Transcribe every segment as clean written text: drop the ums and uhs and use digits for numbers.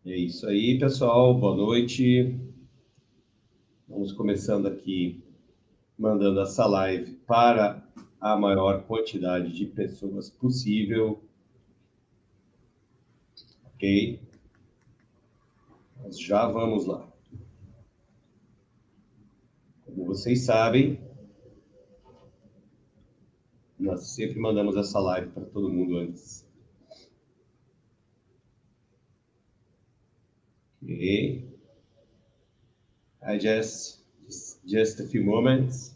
É isso aí, pessoal. Boa noite. Vamos começando aqui, mandando essa live para a maior quantidade de pessoas possível. Ok? Nós já vamos lá. Como vocês sabem, nós sempre mandamos essa live para todo mundo antes. Ok? I just a few moments.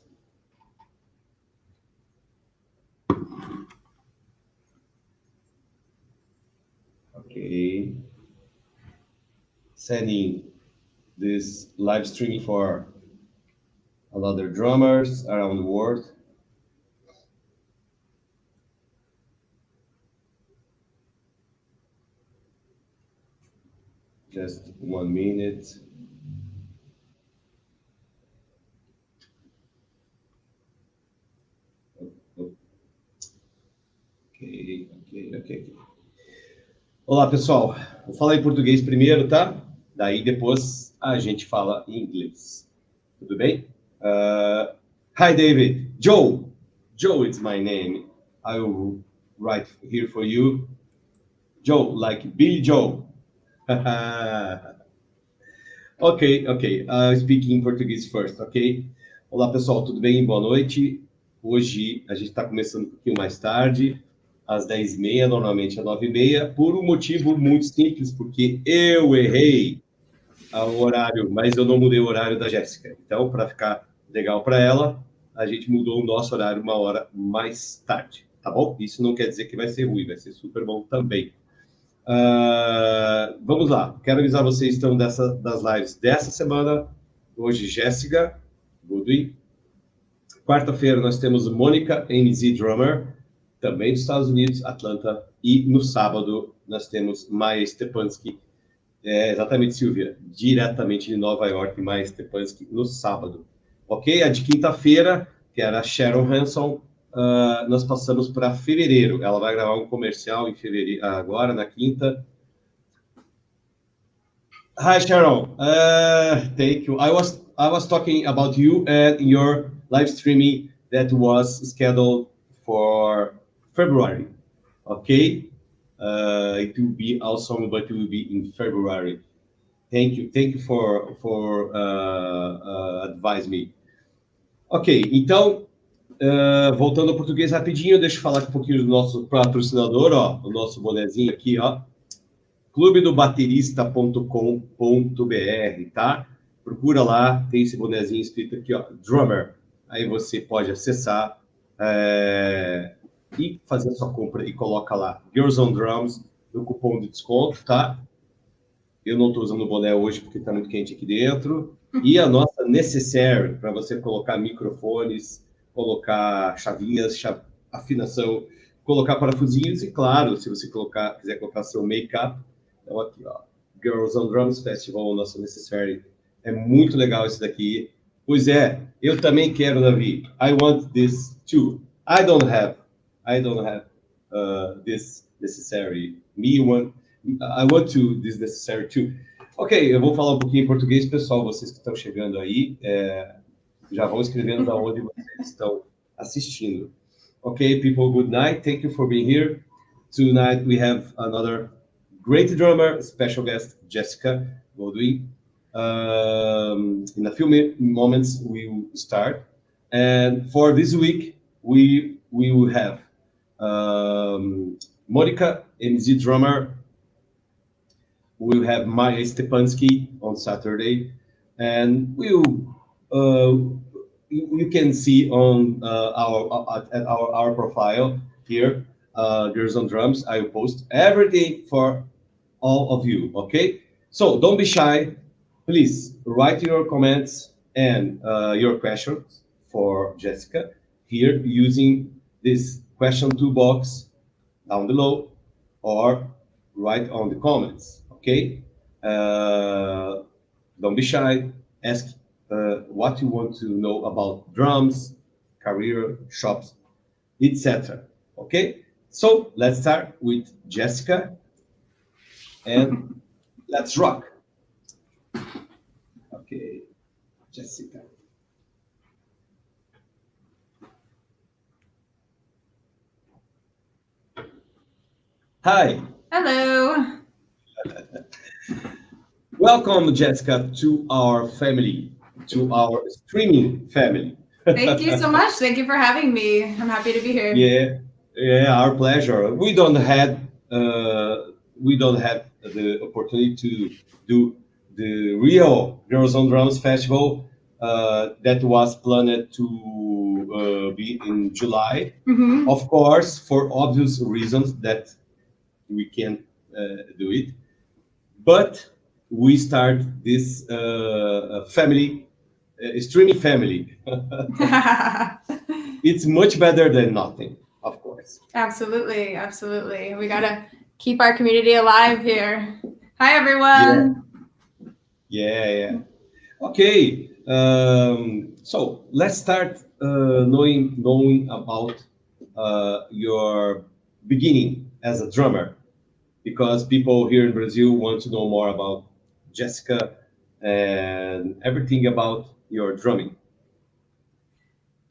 Okay. Sending this live streaming for other drummers around the world. Just 1 minute. Ok. Olá, pessoal. Vou falar em português primeiro, tá? Daí depois a gente fala em inglês. Tudo bem? Hi, David. Joe. Joe is my name. I will write here for you. Joe, like Billy Joe. Ok. Speak in Portuguese first, ok? Olá, pessoal. Tudo bem? Boa noite. Hoje a gente está começando um pouquinho mais tarde, às 10h30, normalmente às 9h30, por um motivo muito simples, porque eu errei o horário, mas eu não mudei o horário da Jéssica. Então, para ficar legal para ela, a gente mudou o nosso horário 1 hora mais tarde, tá bom? Isso não quer dizer que vai ser ruim, vai ser super bom também. Vamos lá, quero avisar vocês então das lives dessa semana. Hoje, Jessica Goodwin. Quarta-feira nós temos Mônica MZ Drummer, também dos Estados Unidos, Atlanta. E no sábado nós temos Maia Stepansky, exatamente, Silvia, diretamente de Nova York, Maia Stepansky, no sábado. Ok? A de quinta-feira, que era a Sharon Hanson, nós passamos para fevereiro. Ela vai gravar um comercial em fevereiro, agora, na quinta. Hi, Sharon. Thank you. I was talking about you and your live streaming that was scheduled for February. Okay. It will be awesome, but it will be in February. Thank you for advise me. Ok, então, voltando ao português rapidinho, deixa eu falar um pouquinho do nosso patrocinador, ó, o nosso bonezinho aqui, ó, clubedobaterista.com.br, tá? Procura lá, tem esse bonezinho escrito aqui, ó, Drummer. Aí você pode acessar e fazer a sua compra e coloca lá, Girls on Drums, no cupom de desconto, tá? Eu não estou usando o boné hoje porque está muito quente aqui dentro. E a nossa necessaire, para você colocar microfones, colocar chavinhas, afinação, colocar parafusinhos e, claro, se você quiser colocar seu make-up, então aqui, ó, GirlsOnDrumsFestival, nossa necessaire. É muito legal esse daqui. Pois é, eu também quero, Davi. I want this too. I don't have this necessary. I want to this necessary too. Ok, eu vou falar um pouquinho em português, pessoal. Vocês que estão chegando aí, já vão escrevendo da onde vocês estão assistindo. Ok, people, good night. Thank you for being here. Tonight we have another great drummer, special guest, Jessica Goodwin. In a few moments we will start. And for this week, we will have Monica MZ drummer. We'll have Maja Stepansky on Saturday, and you can see on our profile here, Girls on Drums. I will post everything for all of you. Okay, so don't be shy. Please write your comments and your questions for Jessica here using this question toolbox down below or write on the comments. Okay, don't be shy. Ask what you want to know about drums, career, shops, etc. Okay, so let's start with Jessica. And Let's rock. Okay, Jessica. Hi. Hello. Welcome, Jessica, to our family, to our streaming family. Thank you so much. Thank you for having me. I'm happy to be here. Yeah, our pleasure. We don't have the opportunity to do the real Girls on Drums Festival that was planned to be in July. Mm-hmm. Of course, for obvious reasons that we can't do it. But we start this family, streaming family. It's much better than nothing, of course. Absolutely. Absolutely. We got to keep our community alive here. Hi, everyone. Yeah. Okay. So let's start knowing about your beginning as a drummer, because people here in Brazil want to know more about Jessica and everything about your drumming.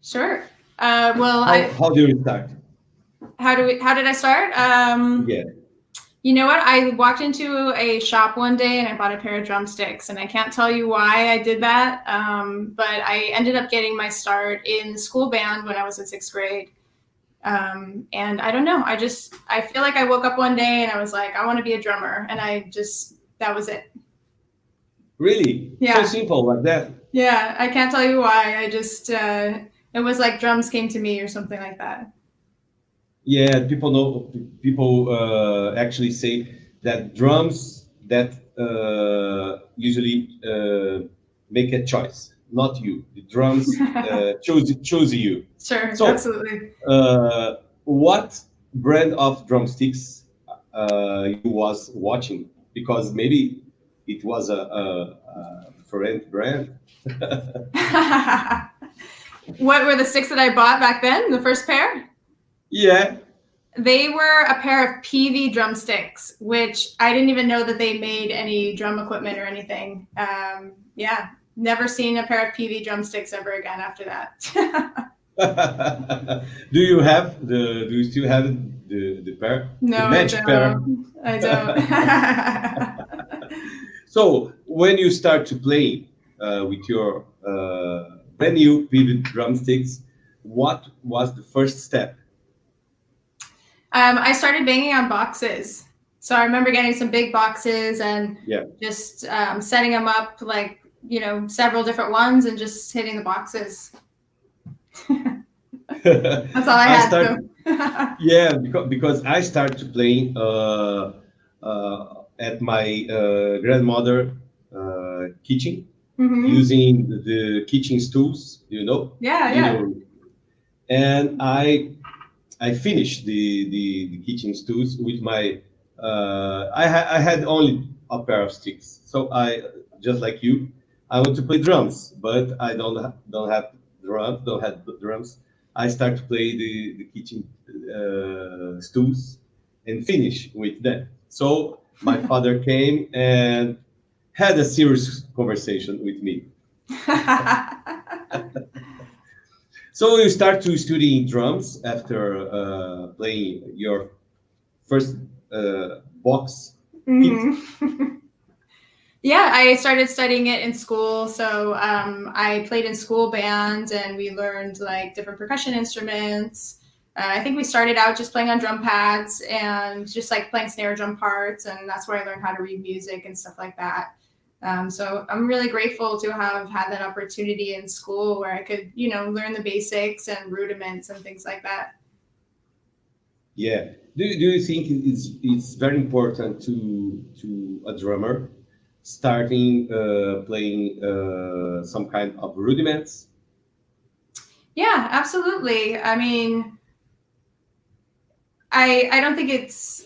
Sure. How do you start? How did I start? Yeah. You know what? I walked into a shop one day and I bought a pair of drumsticks, and I can't tell you why I did that. But I ended up getting my start in the school band when I was in 6th grade. And I don't know. I feel like I woke up one day and I was like, I want to be a drummer. And that was it. Really? Yeah. So simple like that? Yeah. I can't tell you why. It was like drums came to me or something like that. Yeah, people actually say that drums that usually make a choice, not you. The drums choose you. Sure, so, absolutely. What brand of drumsticks you was watching? Because maybe it was a different brand. What were the sticks that I bought back then? The first pair? Yeah. They were a pair of PV drumsticks, which I didn't even know that they made any drum equipment or anything. Yeah, never seen a pair of PV drumsticks ever again after that. Do you still have the pair? No, the match pair? I don't. So when you start to play with your brand new PV drumsticks, what was the first step? I started banging on boxes. So I remember getting some big boxes and just setting them up like, several different ones and just hitting the boxes. That's all I had. Yeah, because I started to play at my grandmother kitchen, using the kitchen stools, Yeah. And I finished the kitchen stools with my. I had only a pair of sticks, so I, just like you, I want to play drums, but I don't have drums. I start to play the kitchen stools and finish with them. So my father came and had a serious conversation with me. So you start to study drums after playing your first box. Yeah, I started studying it in school. So I played in school band and we learned like different percussion instruments. I think we started out just playing on drum pads and just like playing snare drum parts. And that's where I learned how to read music and stuff like that. So I'm really grateful to have had that opportunity in school where I could, learn the basics and rudiments and things like that. Yeah. Do you think it's very important to a drummer starting playing some kind of rudiments? Yeah, absolutely. I mean, I don't think it's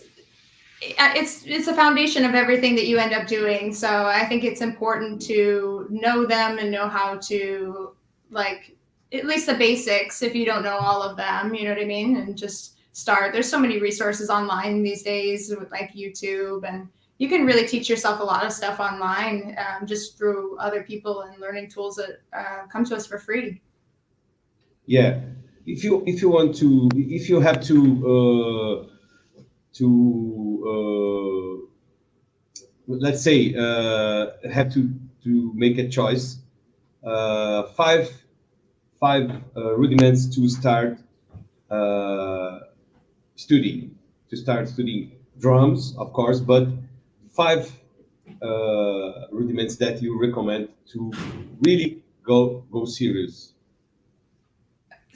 a foundation of everything that you end up doing. So I think it's important to know them and know how to, like, at least the basics if you don't know all of them, you know what I mean? And just start. There's so many resources online these days with like YouTube and you can really teach yourself a lot of stuff online, just through other people and learning tools that come to us for free. Yeah, if you want to, if you have to let's say have to make a choice, five rudiments to start studying drums, of course, but 5 rudiments that you recommend to really go serious.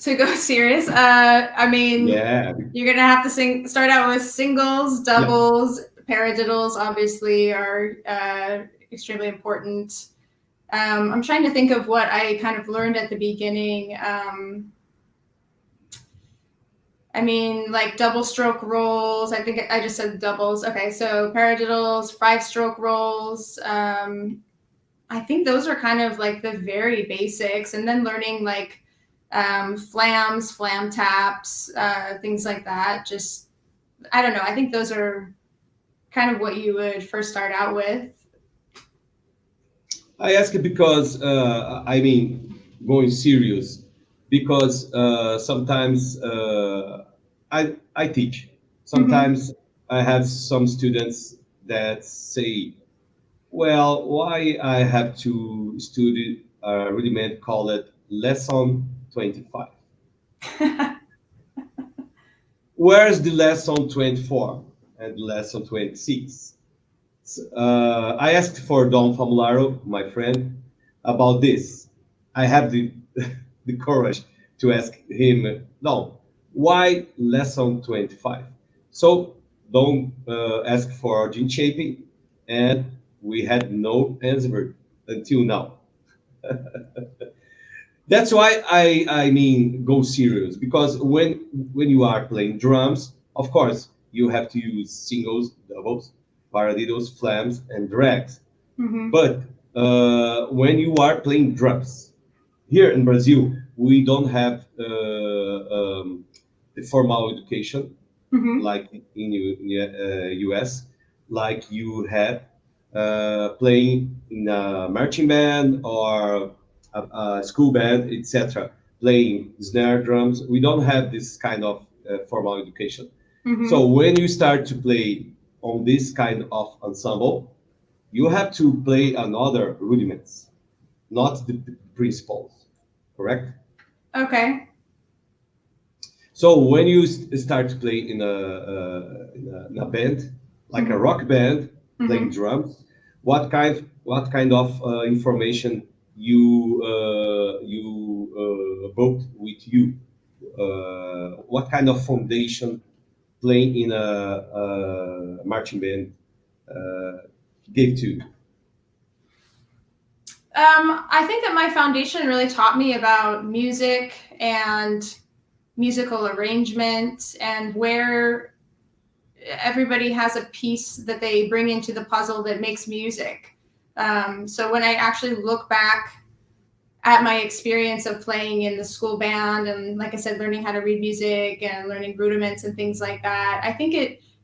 To go serious, I mean, yeah, you're gonna have to start out with singles, doubles, paradiddles. Obviously, are extremely important. I'm trying to think of what I kind of learned at the beginning. I mean, like double stroke rolls. I think I just said doubles. Okay, so paradiddles, 5-stroke rolls. I think those are kind of like the very basics, and then learning like flams, flam taps, things like that. Just, I don't know. I think those are kind of what you would first start out with. I ask it because I mean, going serious, because sometimes I teach. Sometimes I have some students that say, well, why I have to study a rudiment called lesson 25? Where's the lesson 24 and lesson 26? I asked for Don Famularo, my friend, about this. I have the the courage to ask him, no, why lesson 25? So Don asked for gene shaping, and we had no answer until now. That's why I mean go serious, because when you are playing drums, of course you have to use singles, doubles, paradiddles, flams, and drags. But when you are playing drums, here in Brazil, we don't have the formal education like in US, like you have playing in a marching band or a school band, etc. Playing snare drums. We don't have this kind of formal education. So when you start to play on this kind of ensemble, you have to play another rudiments, not the principles, correct? Okay. So when you start to play in a band, like a rock band, playing drums, what kind of information you brought with you? What kind of foundation playing in a marching band gave to you? I think that my foundation really taught me about music and musical arrangement, and where everybody has a piece that they bring into the puzzle that makes music. So when I actually look back at my experience of playing in the school band, and like I said, learning how to read music and learning rudiments and things like that, I think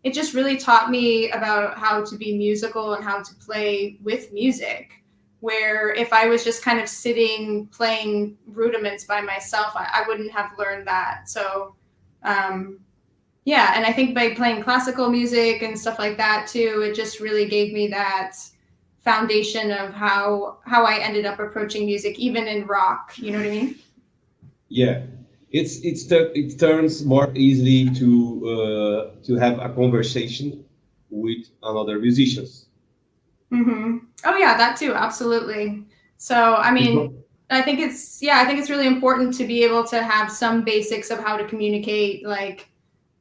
it just really taught me about how to be musical and how to play with music. Where if I was just kind of sitting playing rudiments by myself, I wouldn't have learned that. So yeah, and I think by playing classical music and stuff like that too, it just really gave me that foundation of how I ended up approaching music, even in rock. You know what I mean? Yeah, it turns more easily to have a conversation with another musicians. Oh yeah, that too, absolutely. So I mean, I think it's really important to be able to have some basics of how to communicate, like,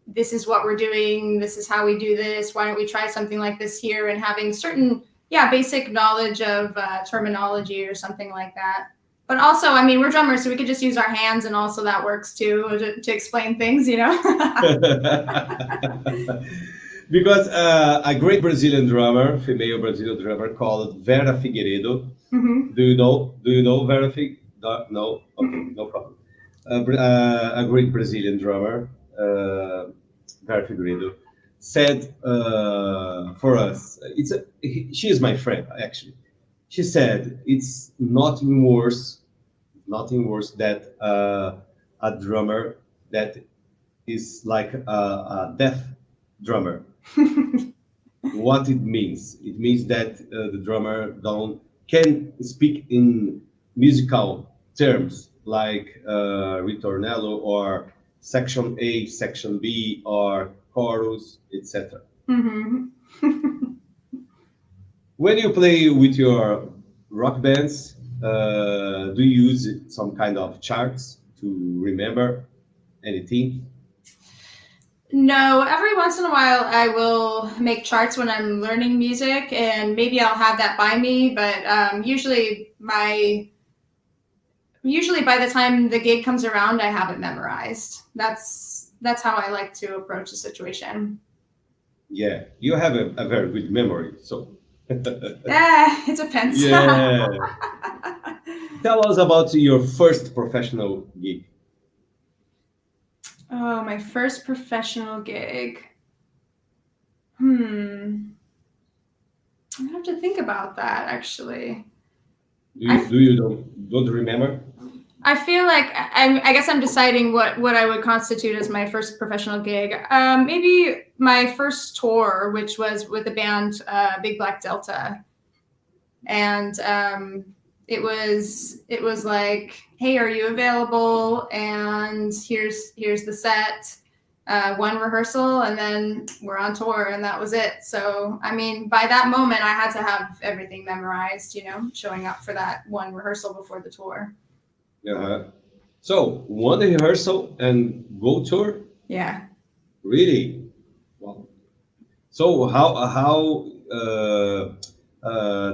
this is what we're doing, this is how we do this, why don't we try something like this here, and having certain basic knowledge of terminology or something like that. But also, I mean, we're drummers, so we could just use our hands, and also that works too, to explain things, you know? Because a great Brazilian drummer, female Brazilian drummer called Vera Figueiredo. Do you know Vera Figueiredo? No? Okay, no problem. A great Brazilian drummer, Vera Figueiredo, said for us, she is my friend actually. She said it's nothing worse that a drummer that is like a deaf drummer. What it means? It means that the drummer can speak in musical terms like ritornello or section A, section B, or chorus, etc. Mm-hmm. When you play with your rock bands, do you use some kind of charts to remember anything? No, every once in a while I will make charts when I'm learning music, and maybe I'll have that by me. But usually by the time the gig comes around, I have it memorized. That's how I like to approach the situation. Yeah, you have a very good memory. So, It depends. yeah. Tell us about your first professional gig. Oh, my first professional gig. I have to think about that, actually. Do you don't remember? I feel like I guess I'm deciding what I would constitute as my first professional gig. Maybe my first tour, which was with the band Big Black Delta, and it was like, hey, are you available? And here's the set, one rehearsal, and then we're on tour, and that was it. So I mean, by that moment, I had to have everything memorized, showing up for that one rehearsal before the tour. Uh-huh. So one rehearsal and go tour? Yeah. Really? Wow. So how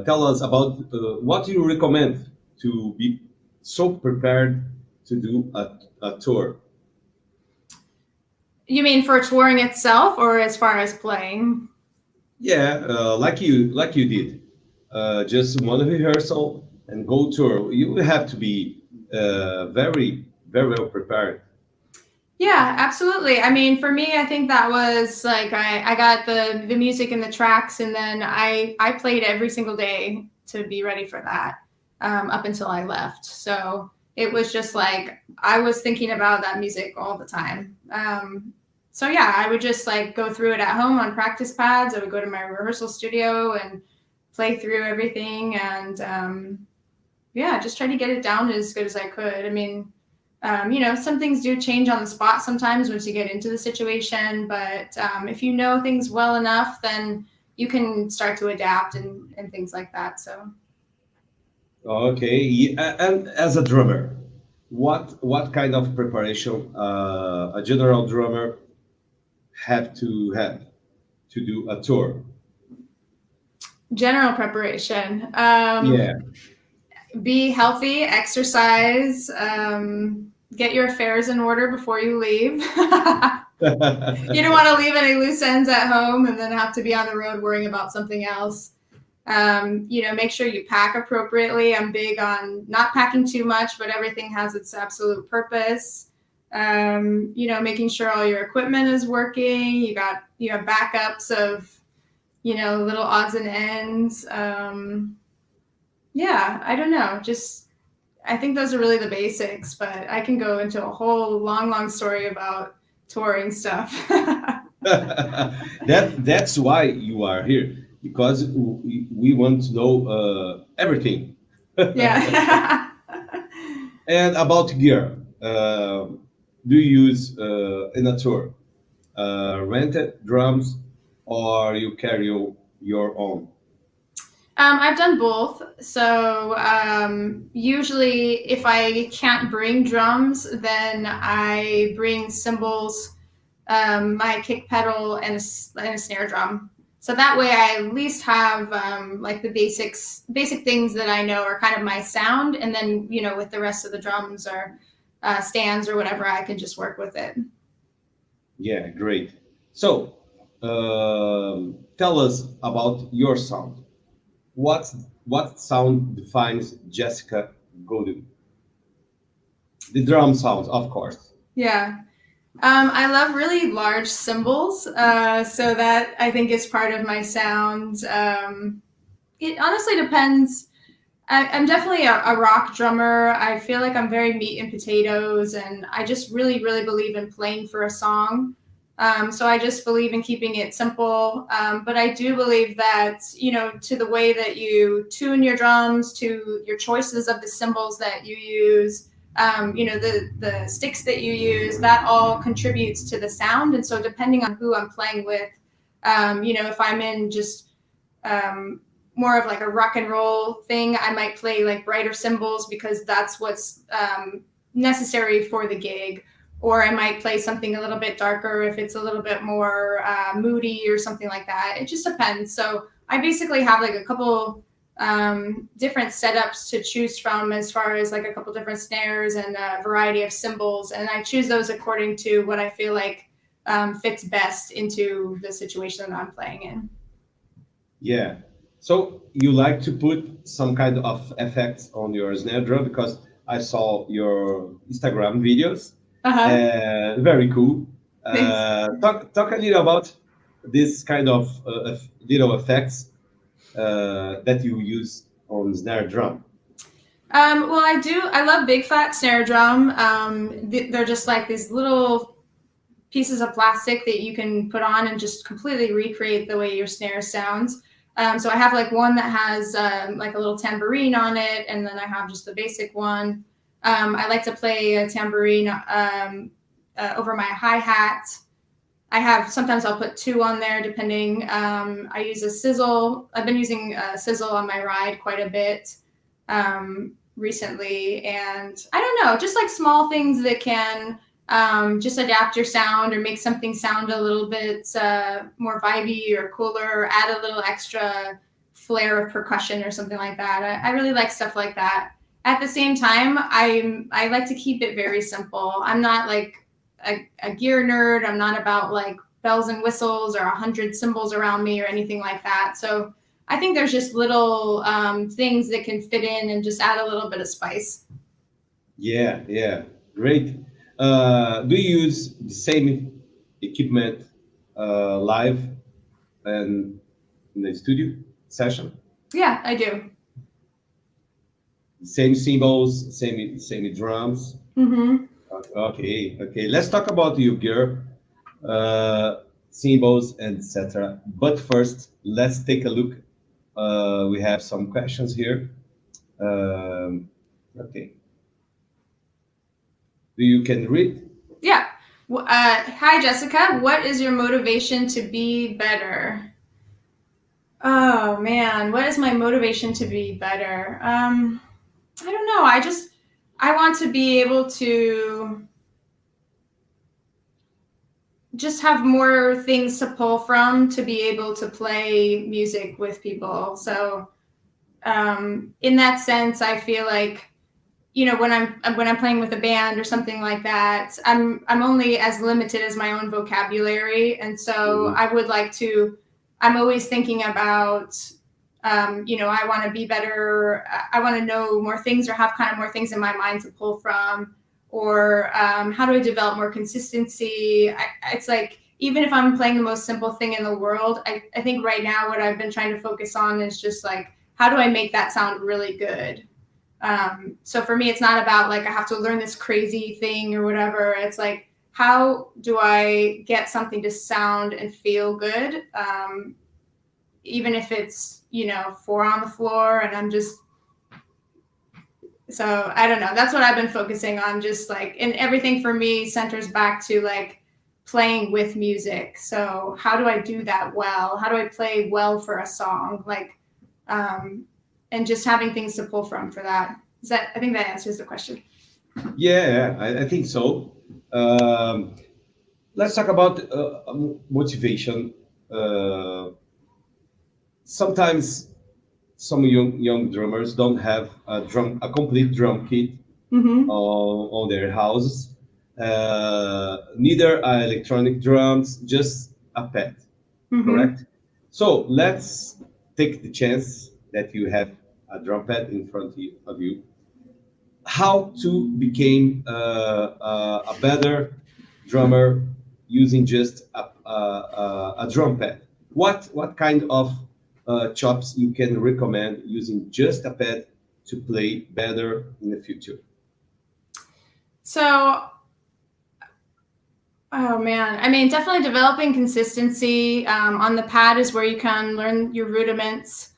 tell us about what you recommend to be so prepared to do a tour? You mean for touring itself, or as far as playing? Yeah, like you did, just one rehearsal and go tour. You have to be very well prepared. Yeah, absolutely. I mean, for me, I think that was like I got the music and the tracks, and then I played every single day to be ready for that up until I left. So it was just like I was thinking about that music all the time. So yeah, I would just like go through it at home on practice pads. I would go to my rehearsal studio and play through everything, and yeah, just try to get it down as good as I could. I mean, some things do change on the spot sometimes once you get into the situation, but if you know things well enough, then you can start to adapt and things like that. So. Okay, yeah, and as a drummer, what kind of preparation a general drummer have to do a tour? General preparation. Yeah. Be healthy, exercise, get your affairs in order before you leave. You don't want to leave any loose ends at home and then have to be on the road worrying about something else. Make sure you pack appropriately. I'm big on not packing too much, but everything has its absolute purpose. Making sure all your equipment is working. You have backups of, little odds and ends. Yeah, I don't know. I think those are really the basics, but I can go into a whole long story about touring stuff. That's why you are here, because we want to know everything. Yeah. And about gear, do you use in a tour rented drums, or you carry your own? I've done both. So usually if I can't bring drums, then I bring cymbals, my kick pedal, and a snare drum. So that way I at least have like the basic things that I know are kind of my sound. And then, with the rest of the drums or stands or whatever, I can just work with it. Yeah, great. So tell us about your sound. What sound defines Jessica Goodwin? The drum sound, of course. Yeah. I love really large cymbals, so that I think is part of my sound. It honestly depends. I'm definitely a rock drummer. I feel like I'm very meat and potatoes, and I just really, really believe in playing for a song. So I just believe in keeping it simple. But I do believe that, to the way that you tune your drums, to your choices of the cymbals that you use, the sticks that you use, that all contributes to the sound. And so depending on who I'm playing with, if I'm in just more of like a rock and roll thing, I might play like brighter cymbals because that's what's necessary for the gig. Or I might play something a little bit darker if it's a little bit more moody or something like that. It just depends. So I basically have like a couple different setups to choose from, as far as like a couple different snares and a variety of cymbals. And I choose those according to what I feel like fits best into the situation that I'm playing in. Yeah. So you like to put some kind of effects on your snare drum, because I saw your Instagram videos. Very cool. Talk a little about this kind of little effects that you use on snare drum. Well, I do. I love big fat snare drum. They're just like these little pieces of plastic that you can put on and just completely recreate the way your snare sounds. So I have like one that has like a little tambourine on it, and then I have just the basic one. I like to play a tambourine over my hi-hat. Sometimes I'll put two on there depending. I use a sizzle. I've been using a sizzle on my ride quite a bit recently. And I don't know, just like small things that can just adapt your sound or make something sound a little bit more vibey or cooler, or add a little extra flair of percussion or something like that. I really like stuff like that. At the same time, I like to keep it very simple. I'm not like a gear nerd. I'm not about like bells and whistles or 100 cymbals around me or anything like that. So I think there's just little things that can fit in and just add a little bit of spice. Yeah, great. Do you use the same equipment live and in the studio session? Yeah, I do. Same cymbals, same drums. Mm-hmm. Okay. Let's talk about your gear, cymbals, etc. But first, let's take a look. We have some questions here. Okay. You can read? Yeah. Hi, Jessica. What is your motivation to be better? Oh, man. What is my motivation to be better? I don't know. I want to be able to just have more things to pull from to be able to play music with people. So in that sense, I feel like, when I'm playing with a band or something like that, I'm only as limited as my own vocabulary. And so I would like to, I'm always thinking about, I want to be better. I want to know more things or have kind of more things in my mind to pull from, or how do I develop more consistency? It's like, even if I'm playing the most simple thing in the world, I think right now what I've been trying to focus on is just like, how do I make that sound really good? So for me, it's not about like, I have to learn this crazy thing or whatever. It's like, how do I get something to sound and feel good? Even if it's, 4 on the floor and I'm just, so I don't know. That's what I've been focusing on, just like, and everything for me centers back to like playing with music. So how do I do that well? How do I play well for a song? Like, and just having things to pull from for that. I think that answers the question. Yeah, I think so. Let's talk about motivation. Sometimes some young drummers don't have a complete drum kit on their houses. Neither are electronic drums, just a pad, correct? So let's take the chance that you have a drum pad in front of you. How to become a better drummer using just a drum pad. What kind of chops you can recommend using just a pad to play better in the future? So, oh man, I mean, definitely developing consistency on the pad is where you can learn your rudiments.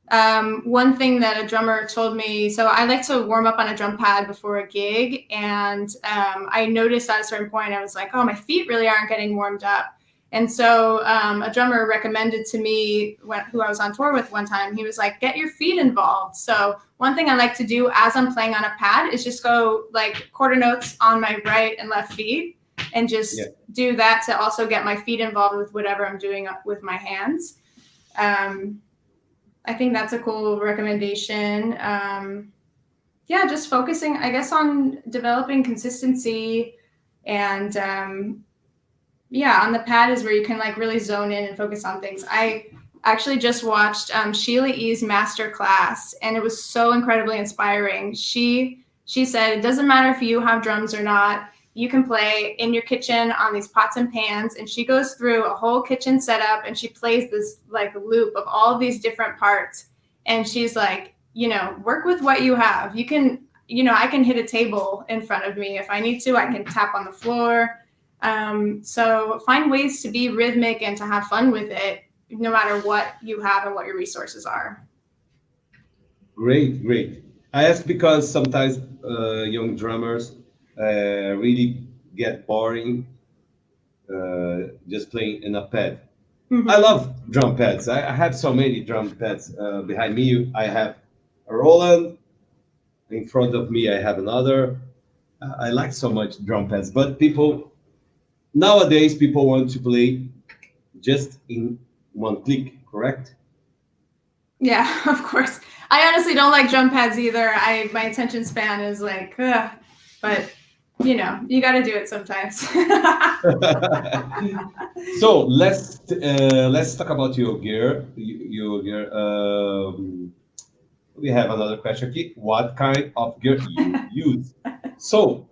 One thing that a drummer told me, so I like to warm up on a drum pad before a gig, and I noticed at a certain point, I was like, oh, my feet really aren't getting warmed up. And so a drummer recommended to me, who I was on tour with one time, he was like, get your feet involved. So one thing I like to do as I'm playing on a pad is just go like quarter notes on my right and left feet, and just do that to also get my feet involved with whatever I'm doing with my hands. I think that's a cool recommendation. Just focusing, I guess, on developing consistency, and on the pad is where you can like really zone in and focus on things. I actually just watched Sheila E.'s master class, and it was so incredibly inspiring. She said, it doesn't matter if you have drums or not, you can play in your kitchen on these pots and pans. And she goes through a whole kitchen setup, and she plays this like loop of all of these different parts. And she's like, work with what you have. You can, I can hit a table in front of me. If I need to, I can tap on the floor. So find ways to be rhythmic and to have fun with it, no matter what you have and what your resources are. Great. I ask because sometimes young drummers really get boring just playing in a pad. Mm-hmm. I love drum pads. I have so many drum pads behind me. I have a Roland. In front of me, I have another. I like so much drum pads, but nowadays people want to play just in one click, correct? Yeah, of course. I honestly don't like drum pads either. My attention span is like, but you got to do it sometimes. So let's talk about your gear. We have another question here. What kind of gear you use? So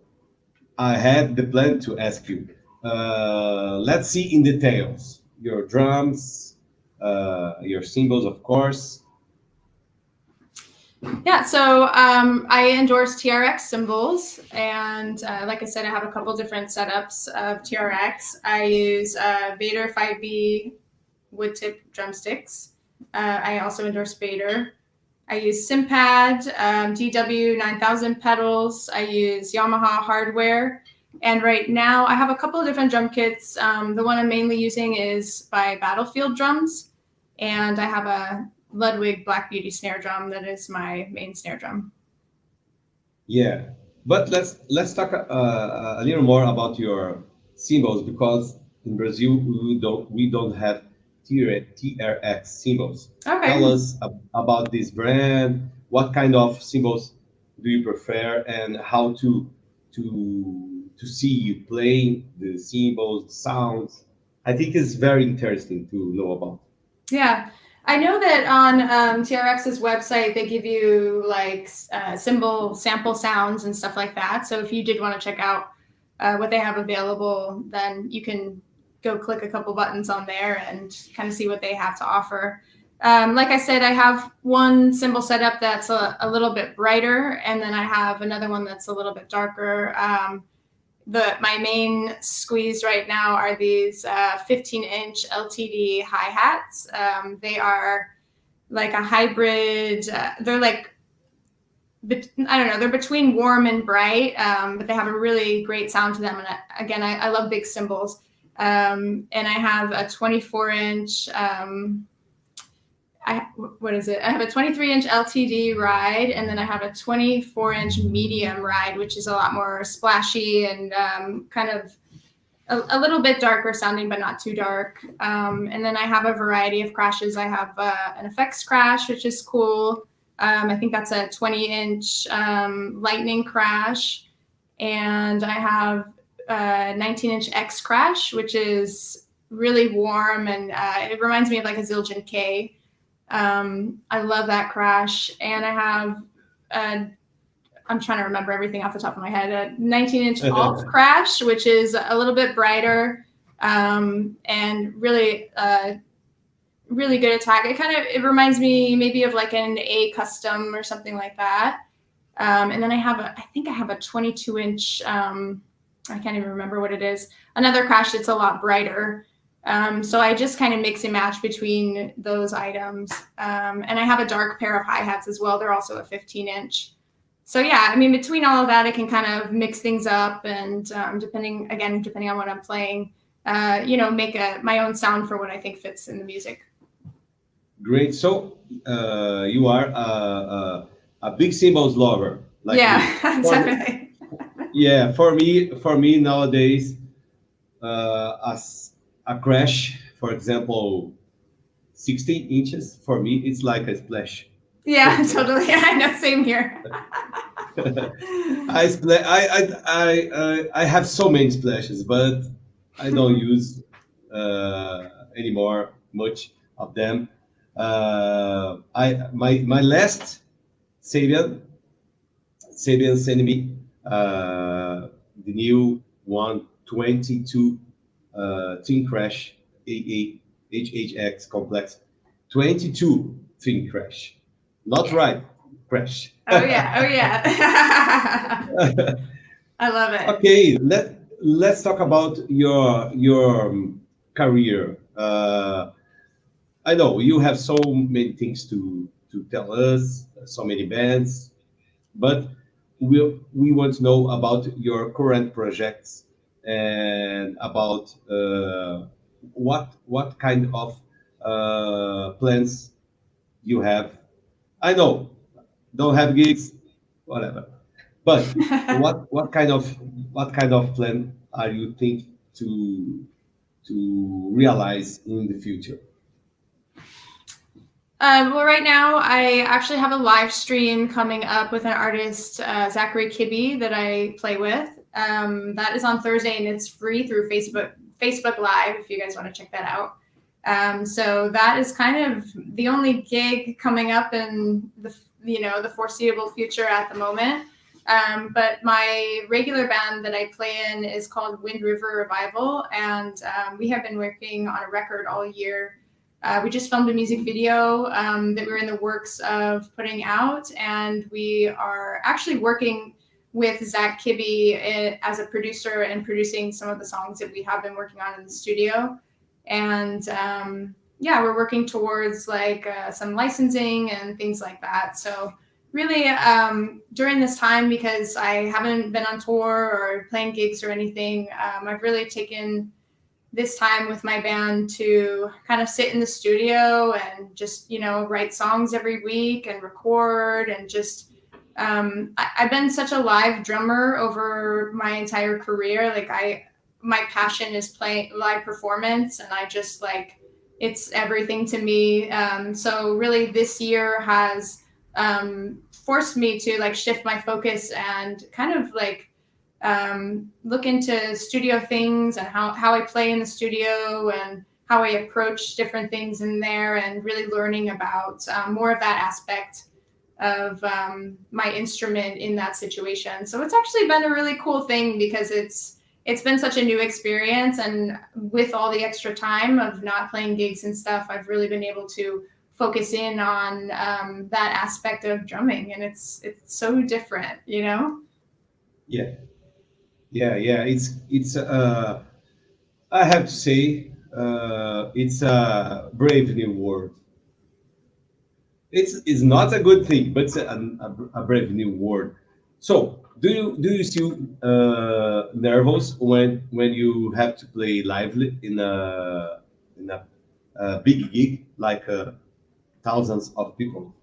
I had the plan to ask you. Let's see in details. Your drums, your cymbals, of course. Yeah, so I endorse TRX cymbals, and like I said, I have a couple different setups of TRX. I use Vater 5B wood tip drumsticks. I also endorse Vater. I use Cympad, DW 9000 pedals. I use Yamaha hardware. And right now I have a couple of different drum kits. The one I'm mainly using is by Battlefield Drums, and I have a Ludwig Black Beauty snare drum that is my main snare drum. Yeah, but let's talk a little more about your cymbals, because in Brazil we don't have TRX cymbals. Okay. Tell us about this brand. What kind of cymbals do you prefer, and how to see you playing the cymbals, the sounds? I think it's very interesting to know about. Yeah. I know that on TRX's website, they give you like cymbal sample sounds and stuff like that. So if you did want to check out what they have available, then you can go click a couple buttons on there and kind of see what they have to offer. Like I said, I have one cymbal setup that's a little bit brighter, and then I have another one that's a little bit darker. My main squeeze right now are these 15-inch LTD hi-hats. They are like a hybrid. They're like, I don't know, they're between warm and bright, but they have a really great sound to them. And I love big cymbals. And I have a 24-inch, I have a 23-inch LTD ride, and then I have a 24-inch medium ride, which is a lot more splashy and kind of a little bit darker sounding, but not too dark. And then I have a variety of crashes. I have an effects crash, which is cool. I think that's a 20-inch lightning crash. And I have a 19-inch X crash, which is really warm, and it reminds me of like a Zildjian K. I love that crash. And I have I'm trying to remember everything off the top of my head. A 19-inch alt crash, which is a little bit brighter and really really good attack. It reminds me maybe of like an A custom or something like that. And then I think I have a 22-inch. I can't even remember what it is. Another crash that's a lot brighter. So I just kind of mix and match between those items. And I have a dark pair of hi-hats as well. They're also a 15-inch. So yeah, I mean, between all of that, I can kind of mix things up and depending on what I'm playing, make my own sound for what I think fits in the music. Great. So you are a big cymbals lover. Like definitely. Yeah, for me nowadays, a crash, for example, 16 inches, for me, it's like a splash. Yeah, totally. I know, same here. I have so many splashes, but I don't use anymore much of them. My last Sabian sent me the new 122 Thin Crash AA HHX complex 22 Thin Crash, not right crash. Oh yeah. I love it. Okay, let's talk about your career. I know you have so many things to tell us, so many bands, but we want to know about your current projects and about what kind of plans you have. I know, don't have gigs, whatever, but what kind of plan are you think to realize in the future? Well, right now I actually have a live stream coming up with an artist, Zachary Kibbee, that I play with. That is on Thursday, and it's free through Facebook Live if you guys want to check that out. So that is kind of the only gig coming up in the foreseeable future at the moment. But my regular band that I play in is called Wind River Revival, and we have been working on a record all year. We just filmed a music video that we're in the works of putting out, and we are actually working with Zach Kibbee as a producer and producing some of the songs that we have been working on in the studio. And we're working towards some licensing and things like that. So really during this time, because I haven't been on tour or playing gigs or anything, I've really taken this time with my band to kind of sit in the studio and just, write songs every week and record and just, I've been such a live drummer over my entire career. My passion is playing live performance, and I just it's everything to me. So really this year has forced me to shift my focus and kind of look into studio things and how I play in the studio and how I approach different things in there, and really learning about more of that aspect of my instrument in that situation. So it's actually been a really cool thing because it's been such a new experience, and with all the extra time of not playing gigs and stuff, I've really been able to focus in on that aspect of drumming, and it's so different, Yeah. It's I have to say it's a brave new world. It's not a good thing, but it's a brave new world. So do you feel nervous when you have to play lively in a big gig thousands of people?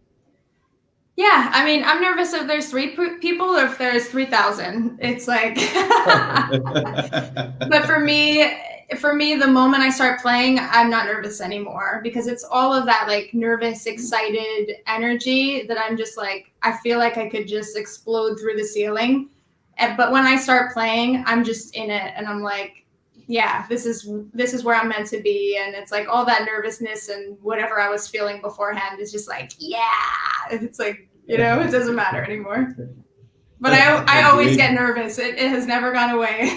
Yeah, I mean, I'm nervous if there's 3 people or if there's 3,000. It's but for me, the moment I start playing, I'm not nervous anymore, because it's all of that nervous, excited energy that I'm just I feel like I could just explode through the ceiling. But when I start playing, I'm just in it, and I'm yeah, this is where I'm meant to be. And it's all that nervousness and whatever I was feeling beforehand is just yeah, it's it doesn't matter anymore. But I always Great. get nervous. It has never gone away.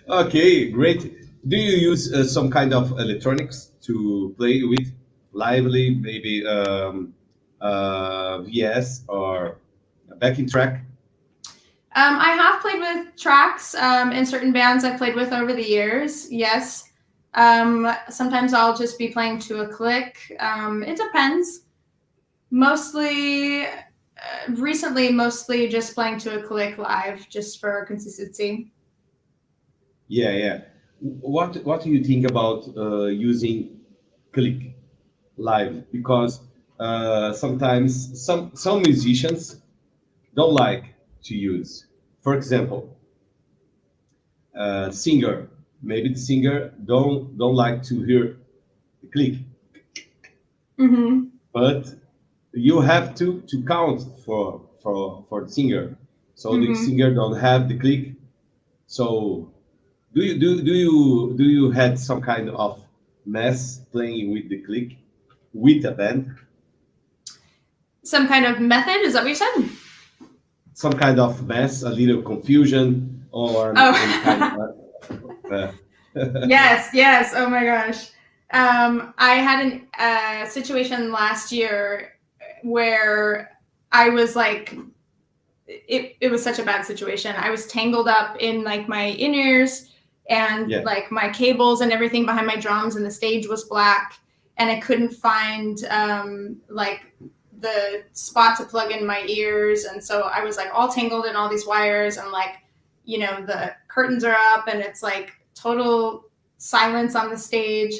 Okay, great. Do you use some kind of electronics to play with lively, maybe VS or a backing track? I have played with tracks in certain bands I've played with over the years. Yes. Sometimes I'll just be playing to a click. It depends. Recently, mostly just playing to a click live, just for consistency. Yeah, yeah. What do you think about using click live? Because sometimes some musicians don't like to use. For example, singer. Maybe the singer don't like to hear the click, Mm-hmm. but you have to count for the singer. So the Mm-hmm. singer don't have the click. So do you had some kind of mess playing with the click with a band? Some kind of method? Is that what you said? Some kind of mess, a little confusion, or any kind Oh. of Yes, yes. Oh my gosh. I had a situation last year where I was like, it was such a bad situation. I was tangled up in like my in-ears and yeah. like my cables and everything behind my drums, and the stage was black, and I couldn't find like the spot to plug in my ears, and so I was like all tangled in all these wires, and like, you know, the curtains are up and it's like total silence on the stage,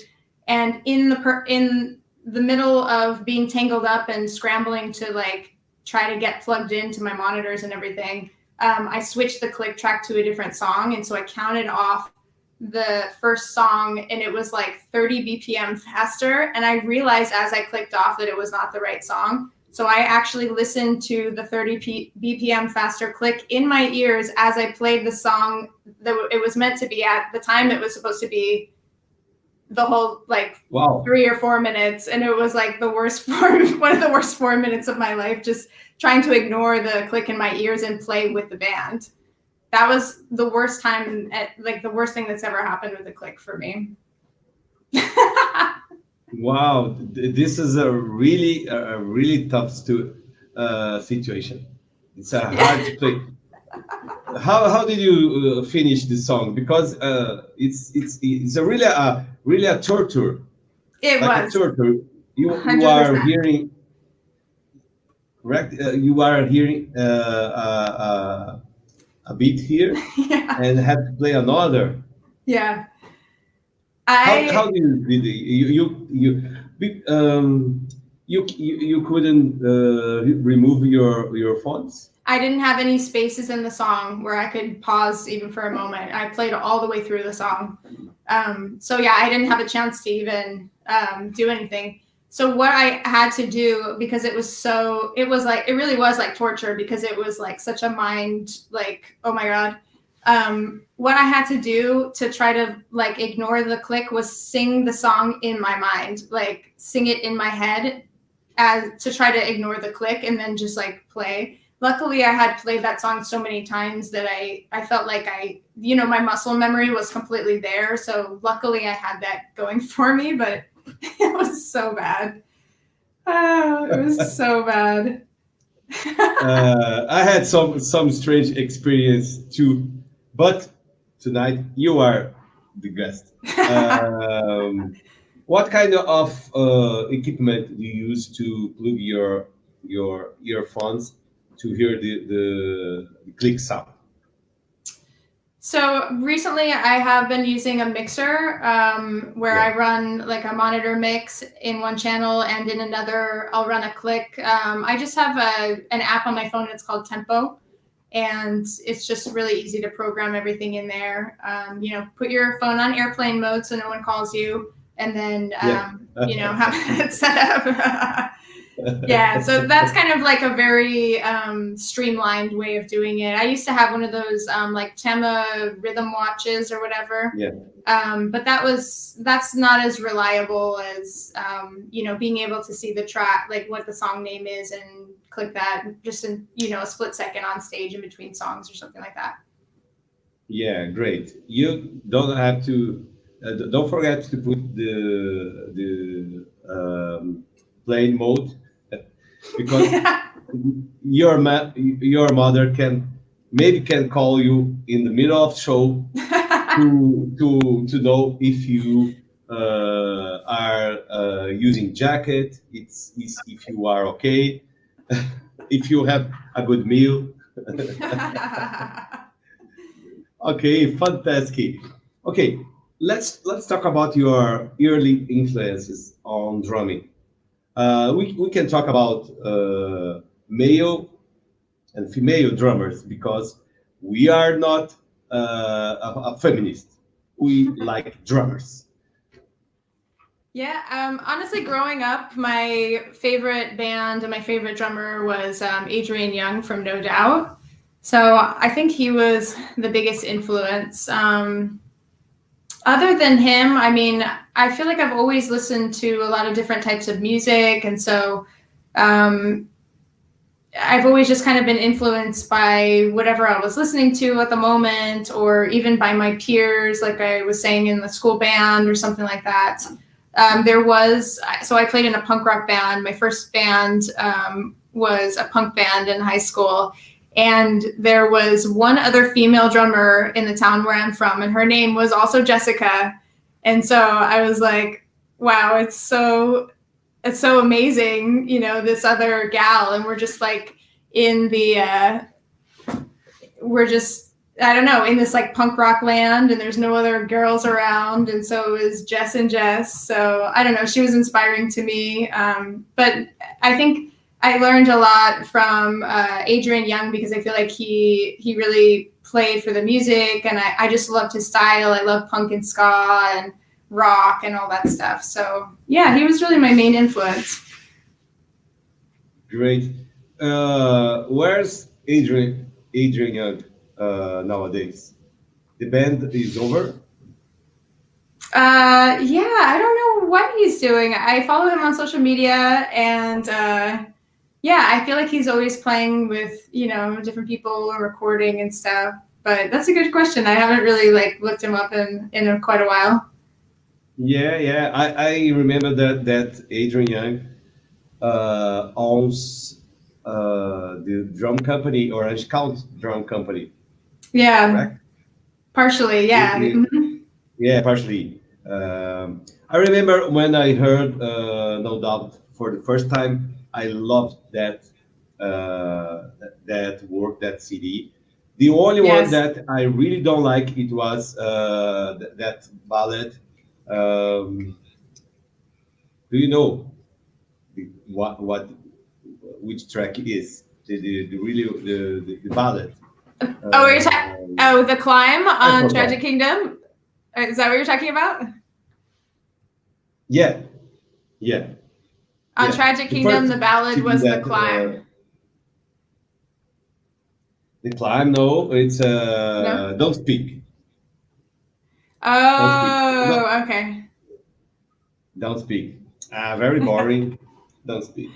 and in the middle of being tangled up and scrambling to like try to get plugged into my monitors and everything, I switched the click track to a different song, and so I counted off the first song, and it was like 30 BPM faster, and I realized as I clicked off that it was not the right song. So I actually listened to the 30 BPM faster click in my ears as I played the song that it was meant to be at the time. It was supposed to be the whole like Wow. 3 or 4 minutes, and it was like one of the worst 4 minutes of my life, just trying to ignore the click in my ears and play with the band. That was the worst time, like the worst thing that's ever happened with the click for me. Wow, this is a really tough situation. It's a hard to play. How did you finish the song? Because it's a really a torture. It Like a was torture. You are 100%. hearing correct. You are hearing a beat here Yeah. and have to play another. Yeah. How do you did it? You couldn't remove your fonts? I didn't have any spaces in the song where I could pause even for a moment. I played all the way through the song. So yeah, I didn't have a chance to even do anything. So what I had to do, because it really was like torture, because it was like such a mind, like, oh my God. What I had to do to try to like ignore the click was sing the song in my mind, like sing it in my head as to try to ignore the click, and then just like play. Luckily, I had played that song so many times that I felt like my muscle memory was completely there. So luckily I had that going for me, but it was so bad. Oh, it was so bad. I had some strange experience too, but tonight you are the guest. What kind of equipment do you use to plug your earphones to hear the click sound? So recently I have been using a mixer where Yeah. I run like a monitor mix in one channel, and in another I'll run a click. I just have an app on my phone. It's called Tempo, and it's just really easy to program everything in there. Put your phone on airplane mode so no one calls you, and then Yeah. have it set up. Yeah, so that's kind of like a very streamlined way of doing it. I used to have one of those like Tama rhythm watches or whatever. Yeah. But that's not as reliable as being able to see the track, like what the song name is, and click that just in, a split second on stage in between songs or something like that. Yeah, great. You don't have to. Don't forget to put the play mode because your mother can call you in the middle of show to know if you are using jacket. It's if you are okay, if you have a good meal. Okay, fantastic. Okay, let's talk about your early influences on drumming. We can talk about male and female drummers because we are not a feminist. We like drummers. Yeah, honestly, growing up, my favorite band and my favorite drummer was Adrian Young from No Doubt. So I think he was the biggest influence. Other than him, I mean, I feel like I've always listened to a lot of different types of music. And so I've always just kind of been influenced by whatever I was listening to at the moment, or even by my peers, like I was saying in the school band or something like that. So I played in a punk rock band. My first band was a punk band in high school. And there was one other female drummer in the town where I'm from, and her name was also Jessica. And so I was like, wow, it's so amazing, this other gal. And we're just like in the, I don't know, in this like punk rock land, and there's no other girls around. And so it was Jess and Jess. So I don't know, she was inspiring to me. But I think I learned a lot from Adrian Young because I feel like he really played for the music, and I just loved his style. I love punk and ska and rock and all that stuff. So yeah, he was really my main influence. Great. Where's Adrian Young nowadays? The band is over? Yeah, I don't know what he's doing. I follow him on social media, and yeah, I feel like he's always playing with, different people and recording and stuff. But that's a good question. I haven't really looked him up in quite a while. Yeah. I remember that Adrian Young owns the drum company, Orange Count Drum Company. Yeah. Correct? Partially, yeah. Yeah, partially. I remember when I heard No Doubt for the first time. I loved that work, that CD. The only one that I really don't like it was that ballad. Do you know which track it is? The ballad. We're talking. The Climb on Tragic Kingdom. Is that what you're talking about? Yeah. On Tragic Kingdom, the ballad was The Climb. The Climb, no, it's No? Don't Speak. Oh, okay. Don't Speak. Very boring. Don't Speak.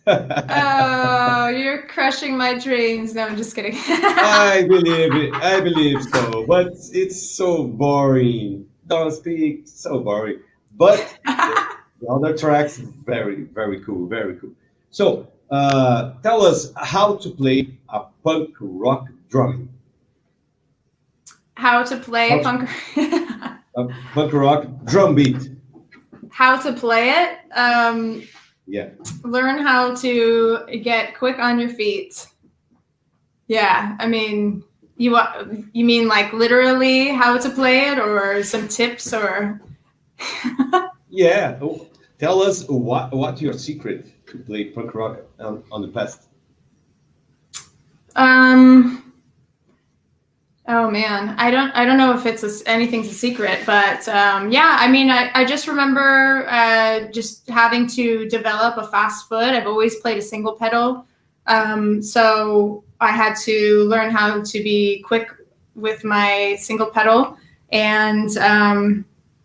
Oh, you're crushing my dreams. No, I'm just kidding. I believe it. I believe so, but it's so boring. Don't Speak, so boring. But the other tracks, very, very cool, very cool. So, tell us how to play a punk rock drum. How to play a punk rock drum beat. How to play it? Yeah. Learn how to get quick on your feet. Yeah, I mean, you mean like literally how to play it, or some tips, or? Yeah, tell us what's your secret to play punk rock on the past. Oh man, I don't know if it's anything's a secret, but yeah, I mean, I just remember just having to develop a fast foot. I've always played a single pedal, so I had to learn how to be quick with my single pedal, and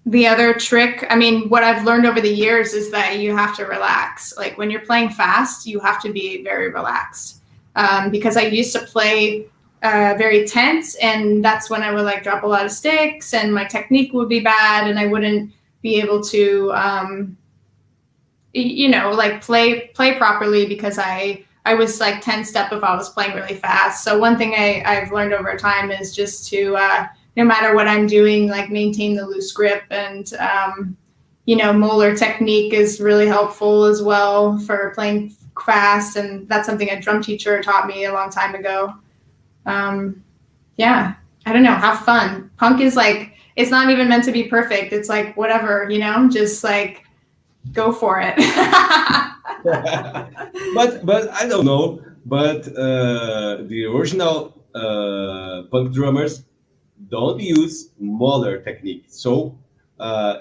the other trick, I mean, what I've learned over the years is that you have to relax. Like when you're playing fast, you have to be very relaxed. Because I used to play very tense, and that's when I would like drop a lot of sticks, and my technique would be bad, and I wouldn't be able to, like play properly because I was like 10 step if I was playing really fast. So one thing I've learned over time is just to, no matter what I'm doing, like maintain the loose grip, and, molar technique is really helpful as well for playing fast. And that's something a drum teacher taught me a long time ago. I don't know, have fun. Punk is like, it's not even meant to be perfect. It's like, whatever, just like, go for it. but I don't know. But the original punk drummers don't use molar technique. So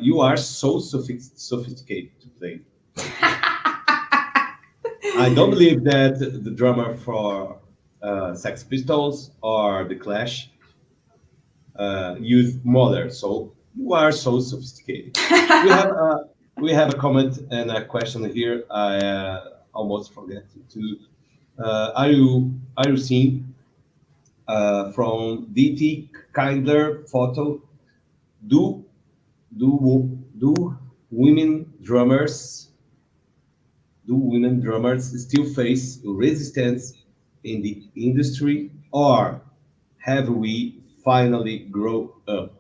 you are so sophisticated to play. I don't believe that the drummer for Sex Pistols or The Clash use molar. So you are so sophisticated. We have a comment and a question here. I almost forget to. Are you seeing from DT Kindler photo? Do women drummers still face resistance in the industry, or have we finally grown up?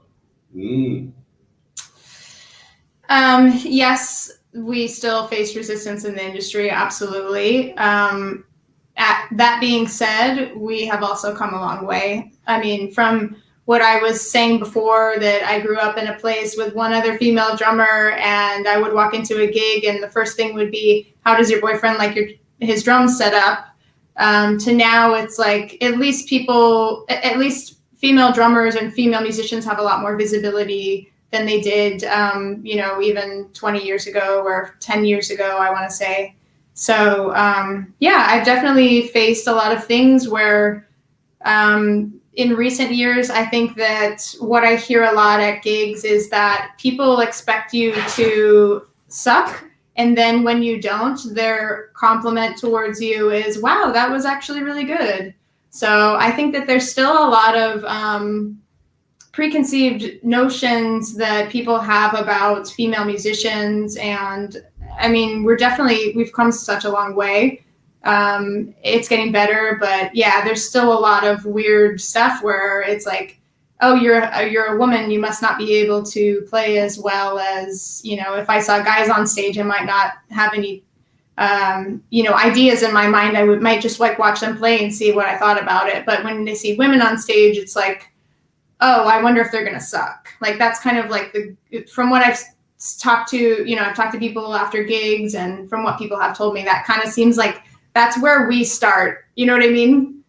Yes, we still face resistance in the industry, absolutely. That being said, we have also come a long way. I mean, from what I was saying before, that I grew up in a place with one other female drummer, and I would walk into a gig and the first thing would be, how does your boyfriend like his drums set up? To now it's like, at least female drummers and female musicians have a lot more visibility than they did, even 20 years ago or 10 years ago, I want to say. So, I've definitely faced a lot of things where in recent years, I think that what I hear a lot at gigs is that people expect you to suck. And then when you don't, their compliment towards you is, wow, that was actually really good. So I think that there's still a lot of preconceived notions that people have about female musicians. And I mean, we've come such a long way. It's getting better, but there's still a lot of weird stuff where it's like, oh, you're a woman, you must not be able to play as well as, if I saw guys on stage, I might not have any, ideas in my mind. I might just like watch them play and see what I thought about it. But when they see women on stage, it's like, oh, I wonder if they're going to suck. Like, that's kind of like from what I've talked to, I've talked to people after gigs, and from what people have told me, that kind of seems like that's where we start. You know what I mean?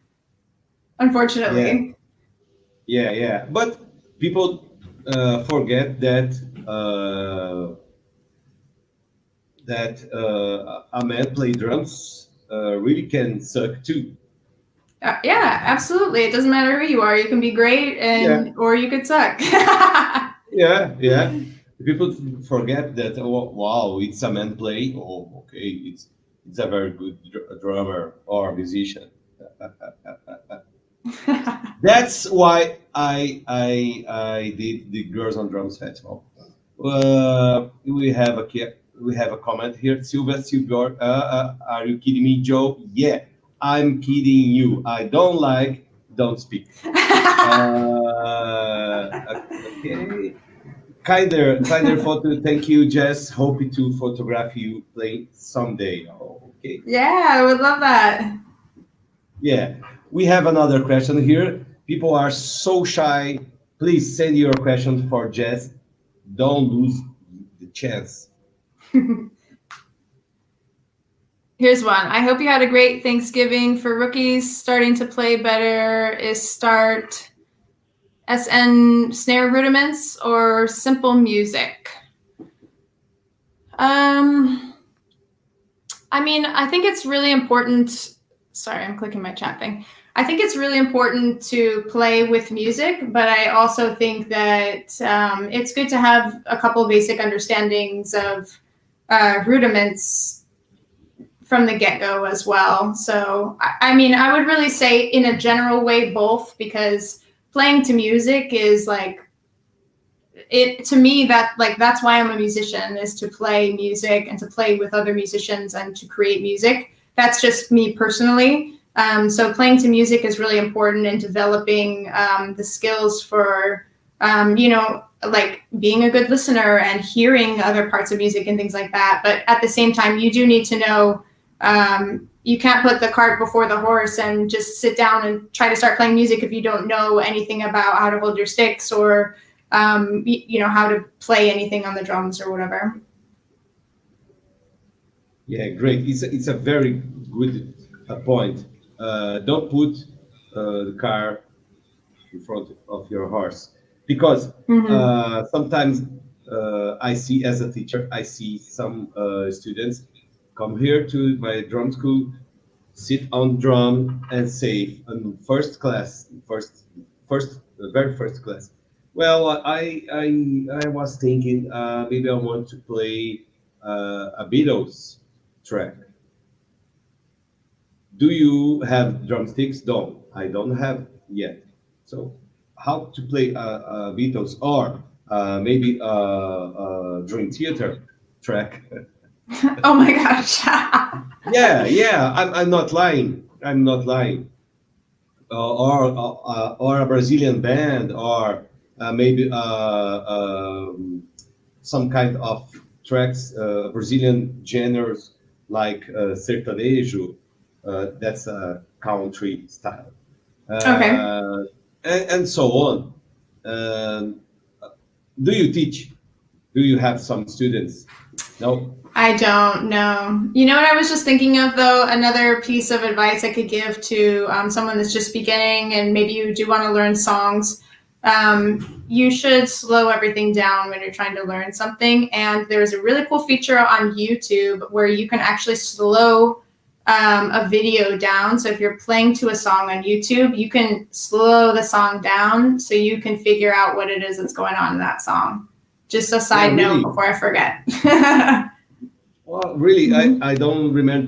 Unfortunately. Yeah. But people forget that a man play drums really can suck too. Yeah, absolutely. It doesn't matter who you are. You can be great or you could suck. Yeah. People forget that, oh, wow, it's a man play. Oh, okay, it's a very good drummer or musician. That's why I did the Girls on Drums Festival. We have a comment here. Silver, are you kidding me, Joe? Yeah, I'm kidding you. I don't speak. Okay. Kinder photo. Thank you, Jess. Hope to photograph you playing someday. Oh, okay. Yeah, I would love that. Yeah, we have another question here. People are so shy. Please send your question for Jess. Don't lose the chance. Here's one. I hope you had a great Thanksgiving. For rookies starting to play better, is start SN snare rudiments or simple music? I mean, I think it's really important sorry, I'm clicking my chat thing. I think it's really important to play with music, but I also think that it's good to have a couple basic understandings of rudiments from the get-go as well. So, I mean, I would really say in a general way, both, because playing to music is like, it to me, that like that's why I'm a musician, is to play music and to play with other musicians and to create music. That's just me personally. So playing to music is really important in developing the skills for, like being a good listener and hearing other parts of music and things like that. But at the same time, you do need to know, you can't put the cart before the horse and just sit down and try to start playing music if you don't know anything about how to hold your sticks or, how to play anything on the drums or whatever. Yeah, great. It's a very good point. Don't put the car in front of your horse, because sometimes I see, as a teacher, I see some students come here to my drum school, sit on drum and say, first class, very first class. Well, I was thinking maybe I want to play a Beatles track. Do you have drumsticks? I don't have yet. So how to play Beatles, or maybe a Dream Theater track? Oh my gosh. Yeah. I'm not lying. Or a Brazilian band, or maybe some kind of tracks, Brazilian genres like sertanejo. That's a country style. Okay. And so on. Do you teach? Do you have some students? No? I don't know. You know what I was just thinking of, though? Another piece of advice I could give to someone that's just beginning, and maybe you do want to learn songs. You should slow everything down when you're trying to learn something. And there's a really cool feature on YouTube where you can actually slow a video down. So if you're playing to a song on YouTube, you can slow the song down so you can figure out what it is that's going on in that song. Just a side note before I forget. Well, really, I don't remember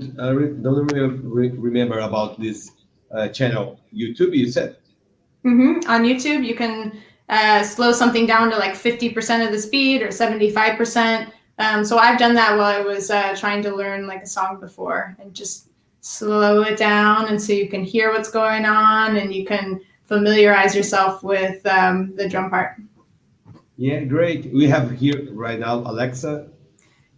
about this channel. YouTube, you said? On YouTube, you can slow something down to like 50% of the speed or 75%. So I've done that while I was trying to learn like a song before, and just slow it down, and so you can hear what's going on and you can familiarize yourself with the drum part. Yeah, great. We have here right now Alexa.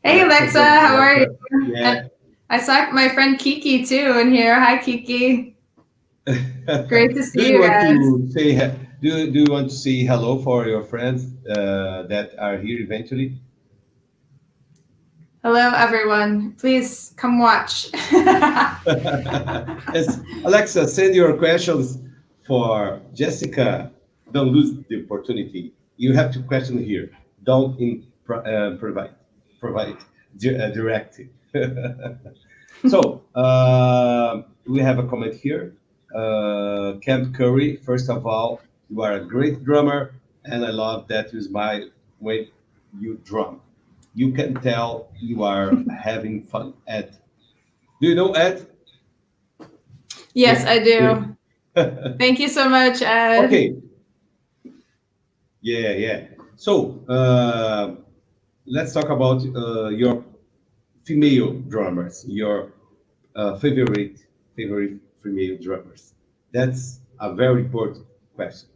Hey, Alexa, how are you? Yeah. I saw my friend Kiki too in here. Hi, Kiki. Great to see you guys. Do you want to say hello for your friends that are here eventually? Hello, everyone. Please come watch. Yes. Alexa, send your questions for Jessica. Don't lose the opportunity. You have to question here. Don't provide directive. So we have a comment here. Camp Curry, first of all, you are a great drummer, and I love that you smile when you drum. You can tell you are having fun. Ed, do you know Ed? Yes, I do. Thank you so much, Ed. Okay. Yeah. So let's talk about your female drummers, your favorite female drummers. That's a very important question.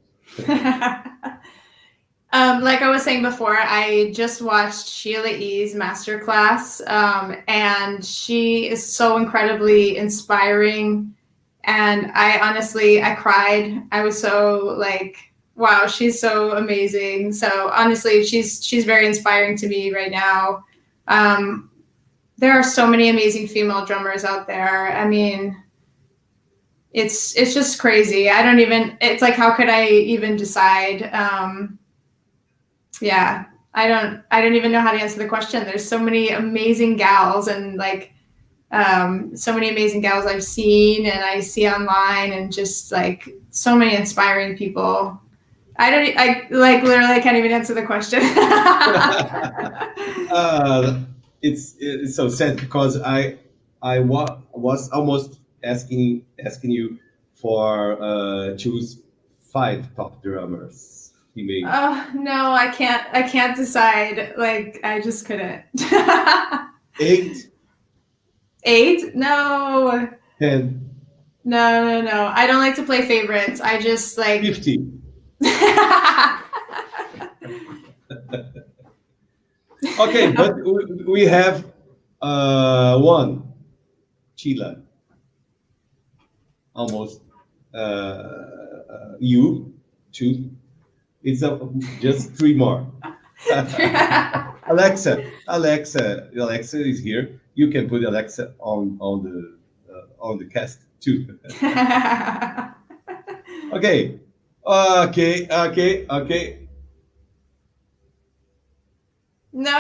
Like I was saying before, I just watched Sheila E.'s masterclass, and she is so incredibly inspiring. And I cried. I was so like, wow, she's so amazing. So honestly, she's very inspiring to me right now. There are so many amazing female drummers out there. I mean, it's just crazy. It's like, how could I even decide? Yeah, I don't even know how to answer the question. There's so many amazing gals, and like, so many amazing gals I've seen and I see online, and just like so many inspiring people. I like literally can't even answer the question. It's so sad because I was almost asking you for choose 5 top drummers, female. Oh no, I can't decide. Like I just couldn't. 8. 8? No. 10. No. I don't like to play favorites. I just like 50. Okay, but we have one. Chila. Almost. You. 2. It's just 3 more. Alexa is here. You can put Alexa on the cast too. Okay. No.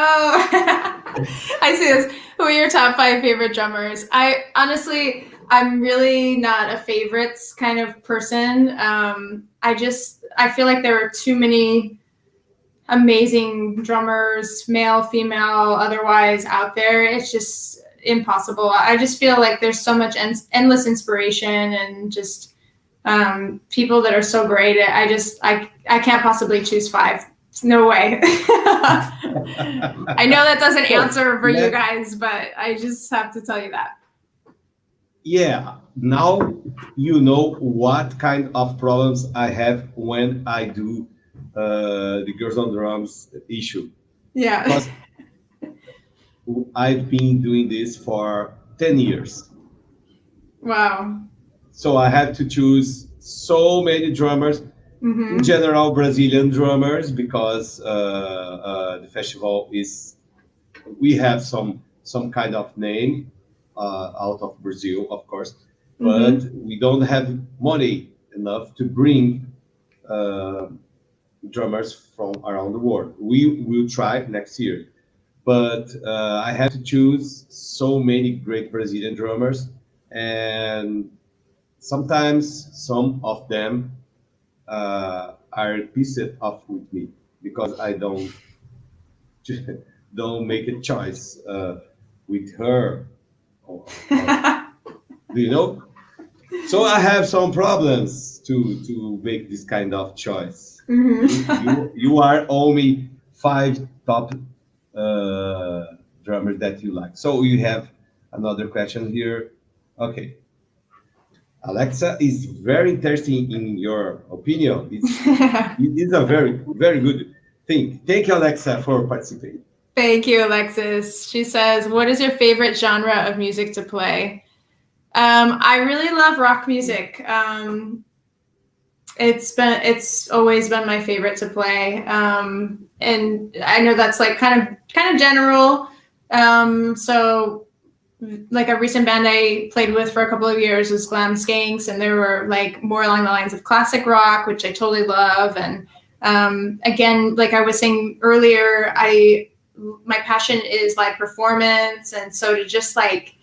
I see this. Who are your top 5 favorite drummers? I'm really not a favorites kind of person. I feel like there are too many amazing drummers, male, female, otherwise out there. It's just impossible. I just feel like there's so much endless inspiration and just people that are so great. I can't possibly choose 5. No way. I know that doesn't answer for you guys, but I just have to tell you that. Yeah, now you know what kind of problems I have when I do the Girls on Drums issue. Yeah. Because I've been doing this for 10 years. Wow. So I have to choose so many drummers, in general Brazilian drummers, because the festival we have some kind of name out of Brazil, of course, but we don't have money enough to bring drummers from around the world. We will try next year, but I have to choose so many great Brazilian drummers, and sometimes some of them are pissed off with me because I don't make a choice with her. Do you know? So I have some problems to make this kind of choice. You are only 5 top drummers that you like. So you have another question here. Okay. Alexa is very interesting in your opinion. It's a very, very good thing. Thank you, Alexa, for participating. Thank you, Alexis. She says, what is your favorite genre of music to play? I really love rock music. It's always been my favorite to play. And I know that's like kind of general. So like a recent band I played with for a couple of years was Glam Skanks, and they were like more along the lines of classic rock, which I totally love. And again, like I was saying earlier, my passion is live performance, and so to just like,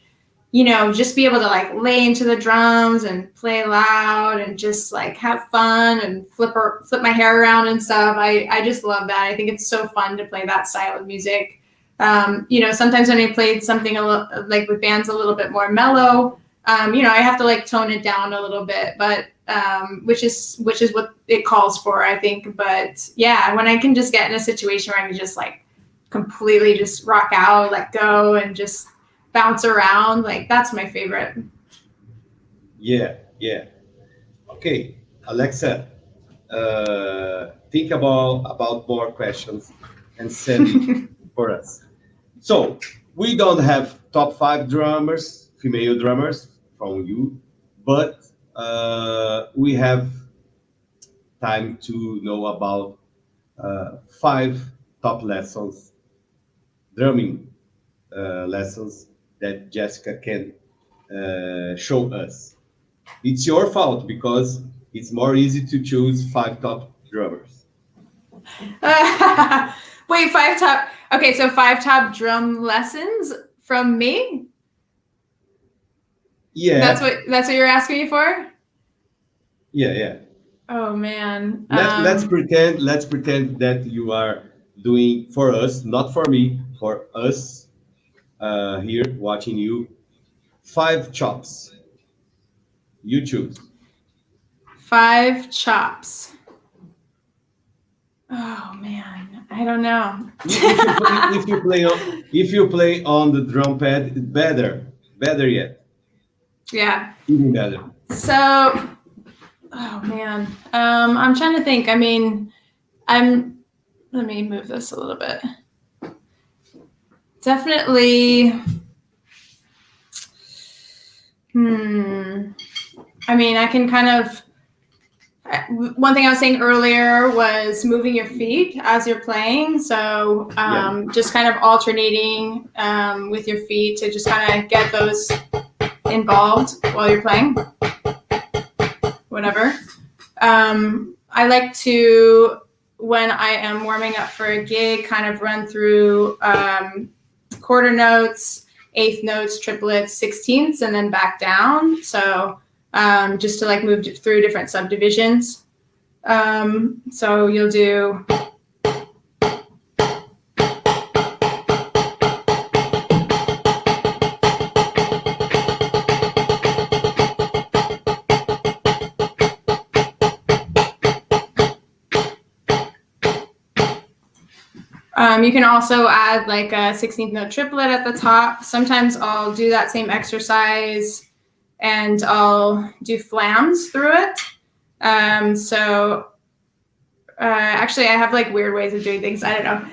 you know, just be able to like lay into the drums and play loud and just like have fun and flip my hair around and stuff. I just love that. I think it's so fun to play that style of music. You know, sometimes when I played something like with bands a little bit more mellow, you know, I have to like tone it down a little bit, but which is what it calls for, I think. But yeah, when I can just get in a situation where I can just like completely just rock out, let go, and just bounce around, like that's my favorite. Yeah. Okay, Alexa, think about more questions and send it for us. So we don't have top 5 drummers, female drummers from you, but we have time to know about 5 top lessons, drumming lessons that Jessica can show us. It's your fault because it's more easy to choose 5 top drummers. Wait, 5 top. Okay, so 5 top drum lessons from me? Yeah. That's what you're asking me for? Yeah. Oh man. Let's pretend that you are doing for us, not for me, for us here watching you. 5 chops. You choose. 5 chops. Oh man, I don't know. if you play on the drum pad, better yet. Yeah. Even better. So, oh man, I'm trying to think. I mean, let me move this a little bit. Definitely. I mean, I can kind of. One thing I was saying earlier was moving your feet as you're playing. So just kind of alternating with your feet to just kind of get those involved while you're playing. Whatever. I like to, when I am warming up for a gig, kind of run through quarter notes, eighth notes, triplets, sixteenths, and then back down. So just to like move through different subdivisions. So you'll do. You can also add like a 16th note triplet at the top. Sometimes I'll do that same exercise and I'll do flams through it. Actually, I have like weird ways of doing things. I don't know.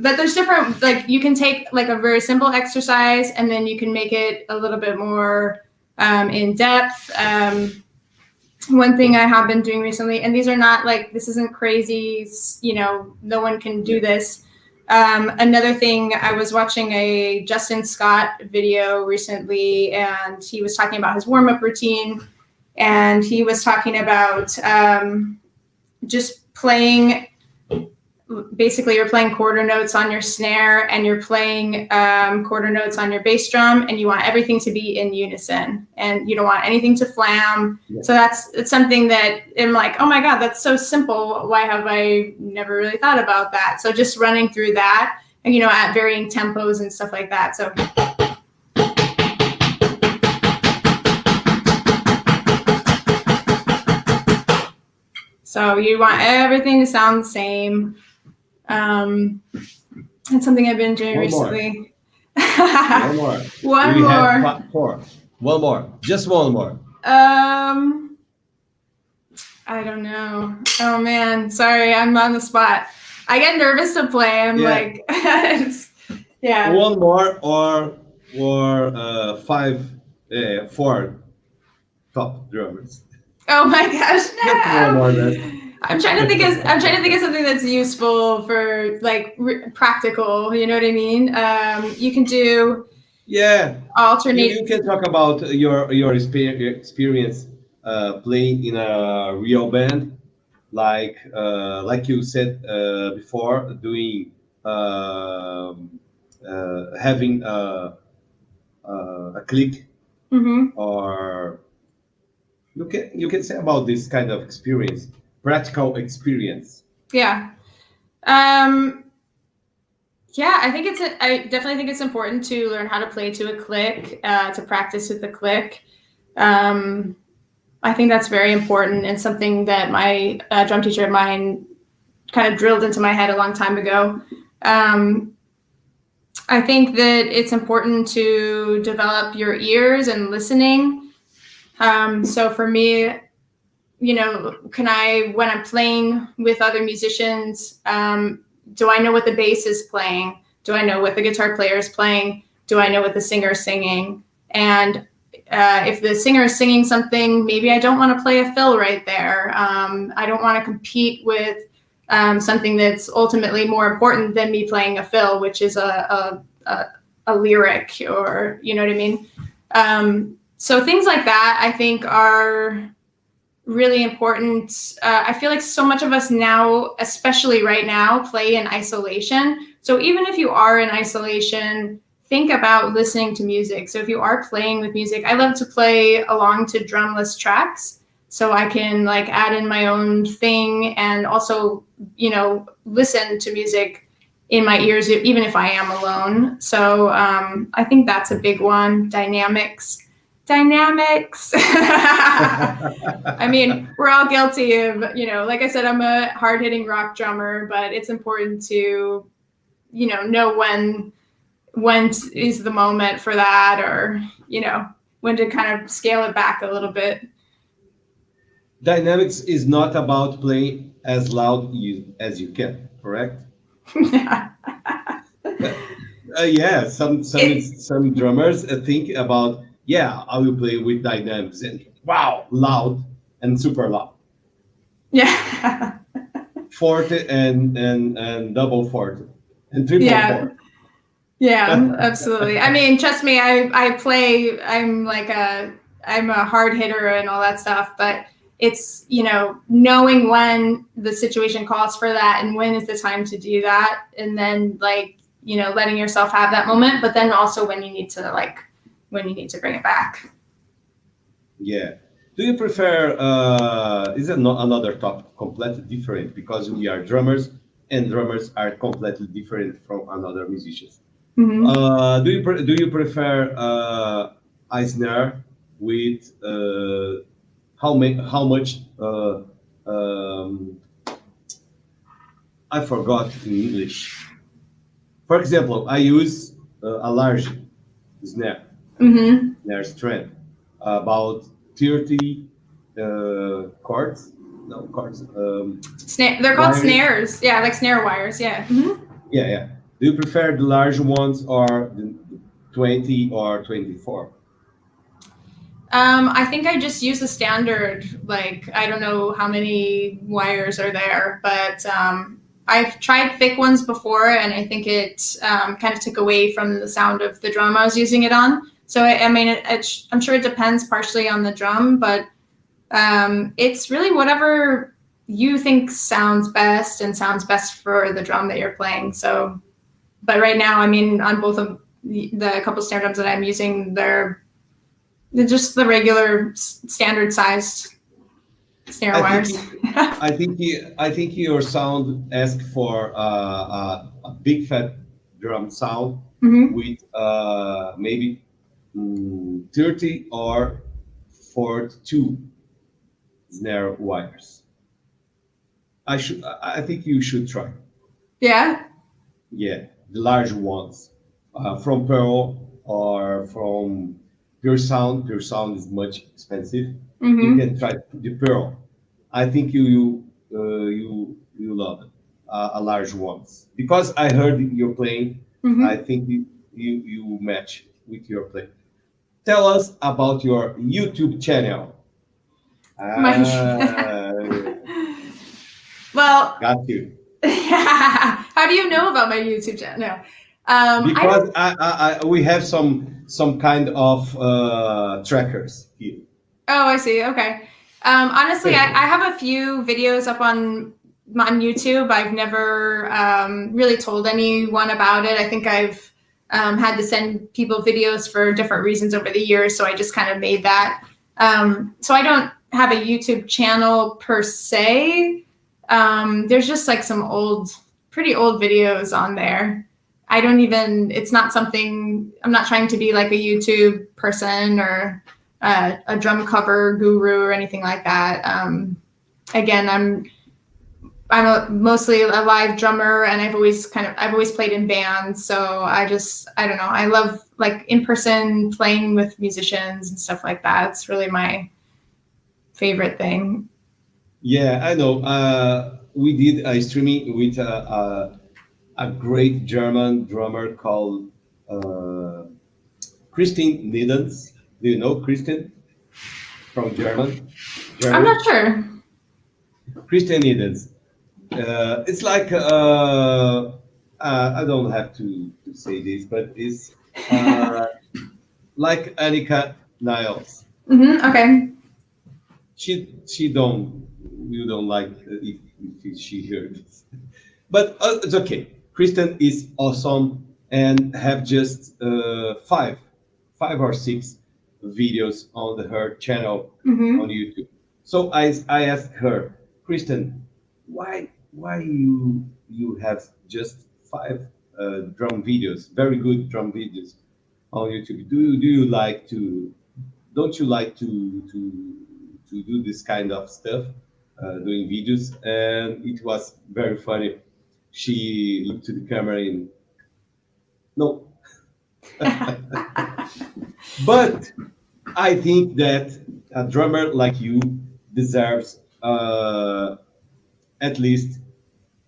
But there's different, like you can take like a very simple exercise and then you can make it a little bit more in depth. One thing I have been doing recently, and these are not like, this isn't crazy, you know, no one can do this. Another thing, I was watching a Justin Scott video recently, and he was talking about his warm-up routine, and he was talking about just playing, basically you're playing quarter notes on your snare and you're playing quarter notes on your bass drum, and you want everything to be in unison and you don't want anything to flam. Yeah. So it's something that I'm like, oh my God, that's so simple. Why have I never really thought about that? So just running through that and, you know, at varying tempos and stuff like that. So you want everything to sound the same. It's something I've been doing recently. One more. One more. 4. One more. Just one more. I don't know. Oh man, sorry, I'm on the spot. I get nervous to play. I'm like, yeah. One more or 4 top drummers. Oh my gosh, no. Just one more then. I'm trying to think of something that's useful for like practical. You know what I mean? You can do alternate. You can talk about your experience playing in a real band, like you said before, doing having a click, or you can say about this kind of experience. Practical experience. Yeah. I definitely think it's important to learn how to play to a click, to practice with the click. I think that's very important and something that my drum teacher of mine kind of drilled into my head a long time ago. I think that it's important to develop your ears and listening. So for me, you know, when I'm playing with other musicians, do I know what the bass is playing? Do I know what the guitar player is playing? Do I know what the singer is singing? And if the singer is singing something, maybe I don't want to play a fill right there. I don't want to compete with something that's ultimately more important than me playing a fill, which is a lyric, or, you know what I mean? So things like that, I think, are really important. I feel like so much of us now, especially right now, play in isolation. So even if you are in isolation, think about listening to music. So if you are playing with music, I love to play along to drumless tracks, so I can like add in my own thing and also, you know, listen to music in my ears, even if I am alone. So I think that's a big one. Dynamics. I mean, we're all guilty of, you know, like I said, I'm a hard-hitting rock drummer, but it's important to, you know when is the moment for that, or, you know, when to kind of scale it back a little bit. Dynamics is not about playing as loud as you can, correct? Yeah, some drummers think about, yeah, I will play with dynamics and wow, loud and super loud. Yeah. Forte and double forte and triple forte. Yeah, absolutely. I mean, trust me, I play, I'm a hard hitter and all that stuff, but it's, you know, knowing when the situation calls for that and when is the time to do that, and then, like, you know, letting yourself have that moment, but then also when you need to bring it back. Yeah. Do you prefer, is it not another topic completely different, because we are drummers and drummers are completely different from another musicians. Mm-hmm. Do you prefer a snare with how much I forgot in English. For example, I use a large snare, snare strength, about 30 chords. No chords. They're called snares. Yeah, like snare wires. Yeah. Mm-hmm. Yeah. Do you prefer the large ones or the 20 or 24? I think I just use the standard, like, I don't know how many wires are there, but I've tried thick ones before, and I think it kind of took away from the sound of the drum I was using it on. So, I mean, I'm sure it depends partially on the drum, but it's really whatever you think sounds best and sounds best for the drum that you're playing. So, but right now, I mean, on both of the couple snare drums that I'm using, they're just the regular standard sized snare wires. I think your sound asks for a big fat drum sound with maybe 30 or 42 snare wires. I think you should try. Yeah. Yeah, the large ones from Pearl or from Pure Sound. Pure Sound is much expensive. You can try the Pearl. I think you love it. A large ones, because I heard you're playing. I think you match with your play. Tell us about your YouTube channel. Well, got you. How do you know about my YouTube channel? No. Because we have some kind of trackers here. Oh, I see. Okay. Honestly, I have a few videos up on YouTube. I've never really told anyone about it. I think I've had to send people videos for different reasons over the years, so I just kind of made that. So I don't have a YouTube channel per se. There's just like some pretty old videos on there. It's not something, I'm not trying to be like a YouTube person or a drum cover guru or anything like that. Again, I'm mostly a live drummer, and I've always played in bands. So I don't know. I love like in-person playing with musicians and stuff like that. It's really my favorite thing. Yeah, I know. We did a streaming with a great German drummer called Christine Niedens. Do you know Christine from Germany? I'm not sure. Christine Niedens. It's like I don't have to say this, but it's like Annika Niles. Okay. You don't like if she heard this, but it's okay. Kristen is awesome. and have just five or six videos on her channel on YouTube. So I asked her, Kristen, why you have just five drum videos, very good drum videos on YouTube? Do you like to? Don't you like to do this kind of stuff, doing videos? And it was very funny. She looked to the camera and no, but I think that a drummer like you deserves at least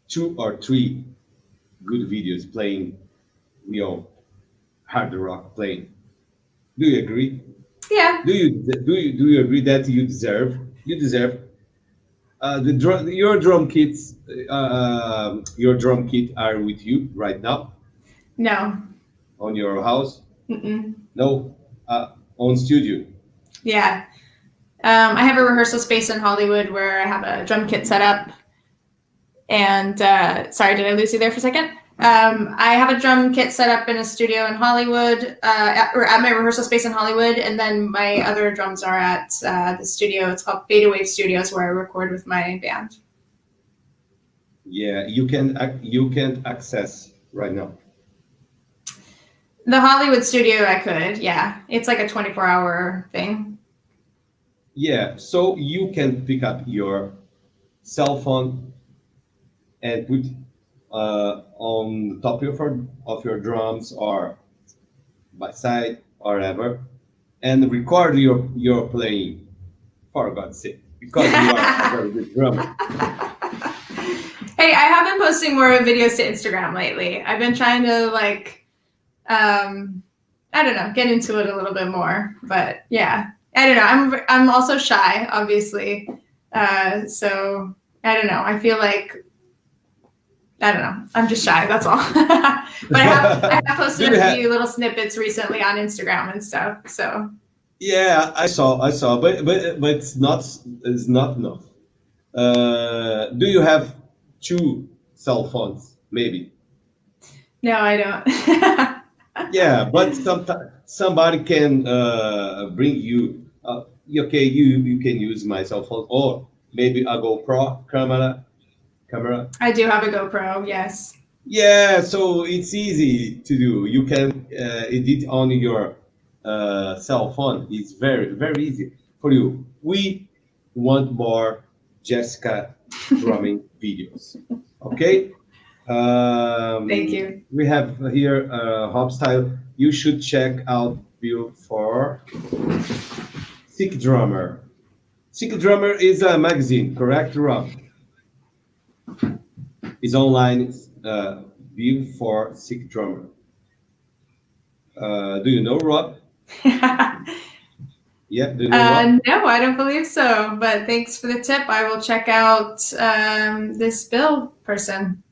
two or three good videos playing real hard rock playing. Do you agree? Yeah. Do you agree that you deserve your drum kits? Your drum kit are with you right now No. on your house? Mm-mm. No, on studio. Yeah. I have a rehearsal space in Hollywood where I have a drum kit set up. And sorry, did I lose you there for a second? I have a drum kit set up in a studio in Hollywood, or at my rehearsal space in Hollywood, and then my other drums are at the studio. It's called Beta Wave Studios, where I record with my band. Yeah, you can't access right now. The Hollywood studio, I could, yeah. It's like a 24-hour thing. Yeah, so you can pick up your cell phone and put on the top of your drums or by side or whatever, and record your playing, for God's sake, because you are a very good drummer. Hey, I have been posting more videos to Instagram lately. I've been trying to I don't know, get into it a little bit more, but yeah, I don't know. I'm also shy, obviously. So I don't know. I feel like, I don't know. I'm just shy. That's all. But I have posted a few little snippets recently on Instagram and stuff. So yeah, I saw, but it's not enough. Do you have two cell phones? Maybe. No, I don't. Yeah, but somebody can bring you. Okay, you can use my cell phone or maybe a GoPro camera. I do have a GoPro, yes. Yeah, so it's easy to do. You can edit on your cell phone. It's very, very easy for you. We want more Jessica drumming videos. Okay? Thank you. We have here Hop Style. You should check out Bill for Sick Drummer. Sick Drummer is a magazine, correct, Rob? Is online view for Sick Drummer. Do you know, Rob? Yeah, do you know Rob? No, I don't believe so. But thanks for the tip. I will check out this Bill person.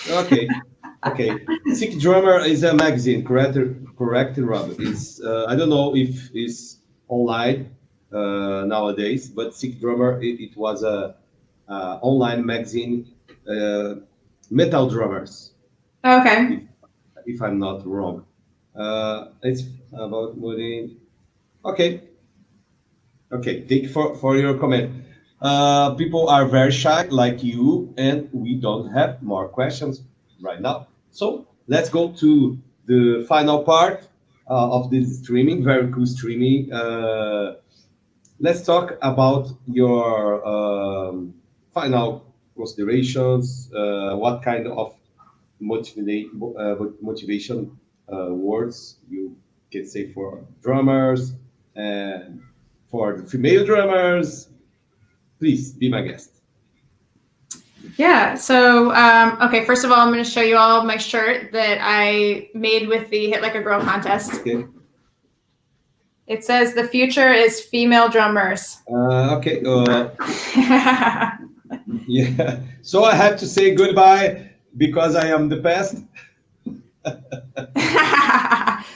Okay. Sick Drummer is a magazine, correct, Rob? It's I don't know if it's online nowadays, but Sick Drummer it was a online magazine. Metal drummers. Okay. If I'm not wrong. It's about moving. Okay. Thank you for your comment. People are very shy like you, and we don't have more questions right now. So let's go to the final part of this streaming, very cool streaming. Let's talk about your final considerations. What kind of motivation words you can say for drummers and for the female drummers. Please be my guest. Yeah, so okay, first of all, I'm going to show you all my shirt that I made with the Hit Like a Girl contest. Okay. It says the future is female drummers. Okay. Yeah. So I have to say goodbye because I am the past.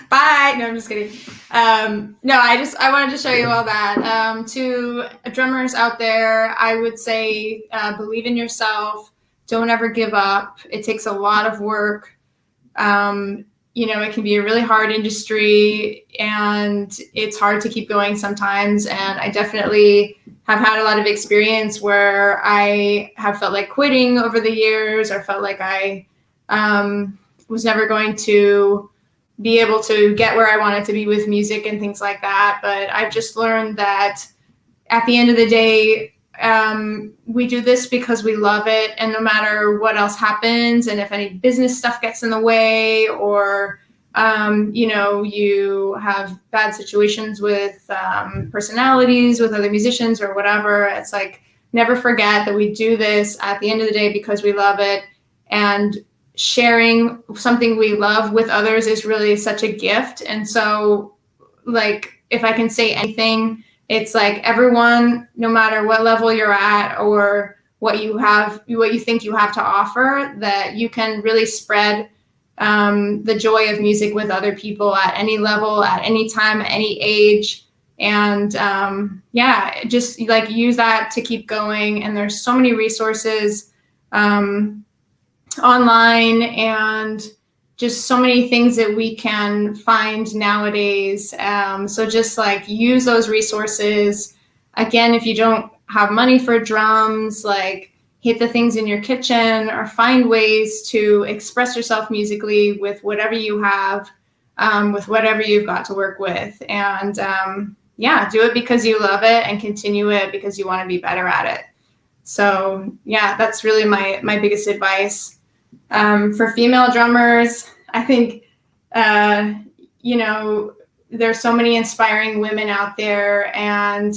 Bye. No, I'm just kidding. No, I wanted to show you all that. To drummers out there, I would say believe in yourself. Don't ever give up. It takes a lot of work. It can be a really hard industry and it's hard to keep going sometimes. And I definitely have had a lot of experience where I have felt like quitting over the years, or felt like I was never going to be able to get where I wanted to be with music and things like that. But I've just learned that at the end of the day, we do this because we love it, and no matter what else happens, and if any business stuff gets in the way, or you have bad situations with personalities with other musicians or whatever, it's like, never forget that we do this at the end of the day because we love it, and sharing something we love with others is really such a gift. And so, like, if I can say anything, it's like, everyone, no matter what level you're at or what you think you have to offer, that you can really spread the joy of music with other people at any level, at any time, at any age. And just like use that to keep going. And there's so many resources online, and just so many things that we can find nowadays. So just like use those resources. Again, if you don't have money for drums, like hit the things in your kitchen, or find ways to express yourself musically with whatever you have, with whatever you've got to work with. And do it because you love it, and continue it because you want to be better at it. So yeah, that's really my biggest advice. For female drummers, I think, there's so many inspiring women out there, and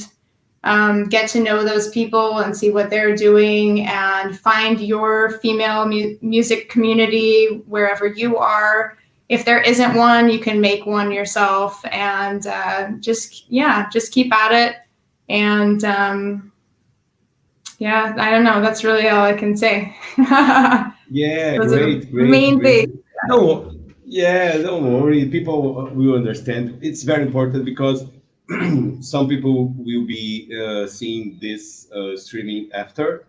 get to know those people and see what they're doing, and find your female music community wherever you are. If there isn't one, you can make one yourself, and just keep at it. And I don't know. That's really all I can say. Yeah, Those great. main things. Don't worry. People will understand. It's very important because some people will be seeing this streaming after.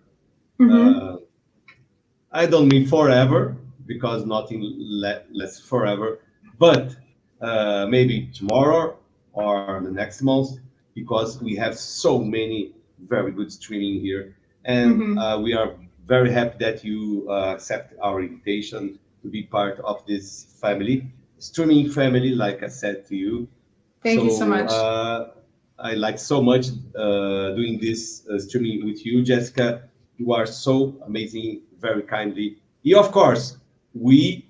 Mm-hmm. I don't mean forever, because nothing lasts forever, but maybe tomorrow or the next month, because we have so many very good streaming here. And we are very happy that you accept our invitation to be part of this streaming family, like I said to you. Thank you so much. I like so much doing this streaming with you, Jessica. You are so amazing, very kindly. Yeah, of course, we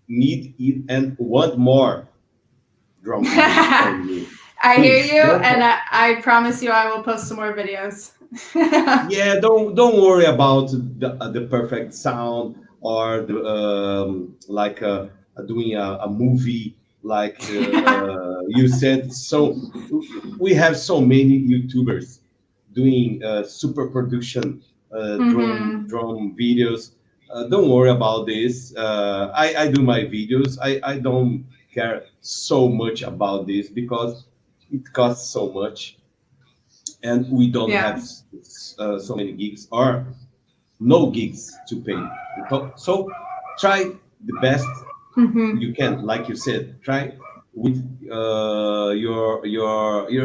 need it and want more drum from you. I hear you, and I promise you I will post some more videos. Yeah, don't worry about the perfect sound, or doing a movie like you said. So we have so many YouTubers doing super production drum videos. Don't worry about this. I do my videos. I don't care so much about this because it costs so much, and we don't have so many gigs or no gigs to pay. So try the best you can. Like you said, try with your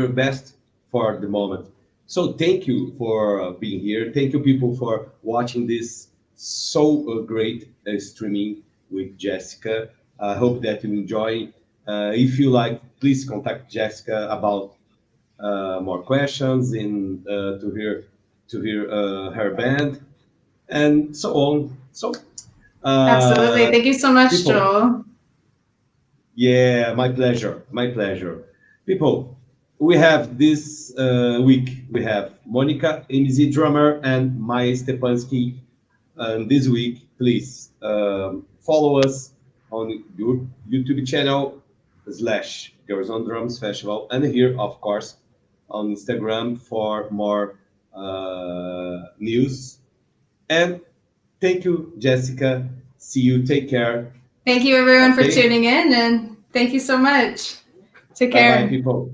best for the moment. So thank you for being here. Thank you, people, for watching this so great streaming with Jessica. I hope that you enjoy. If you like, please contact Jessica about more questions and to hear her band and so on. So absolutely, thank you so much, people. Joel. Yeah, my pleasure. My pleasure. People, we have this week, we have Monica, MZ drummer, and Maya Stepansky. And this week, please follow us on your YouTube channel /GirlsOnDrumsFestival, and here, of course, on Instagram for more news. And thank you, Jessica. See you. Take care. Thank you, everyone, for tuning in, and thank you so much. Take care. Bye-bye, people.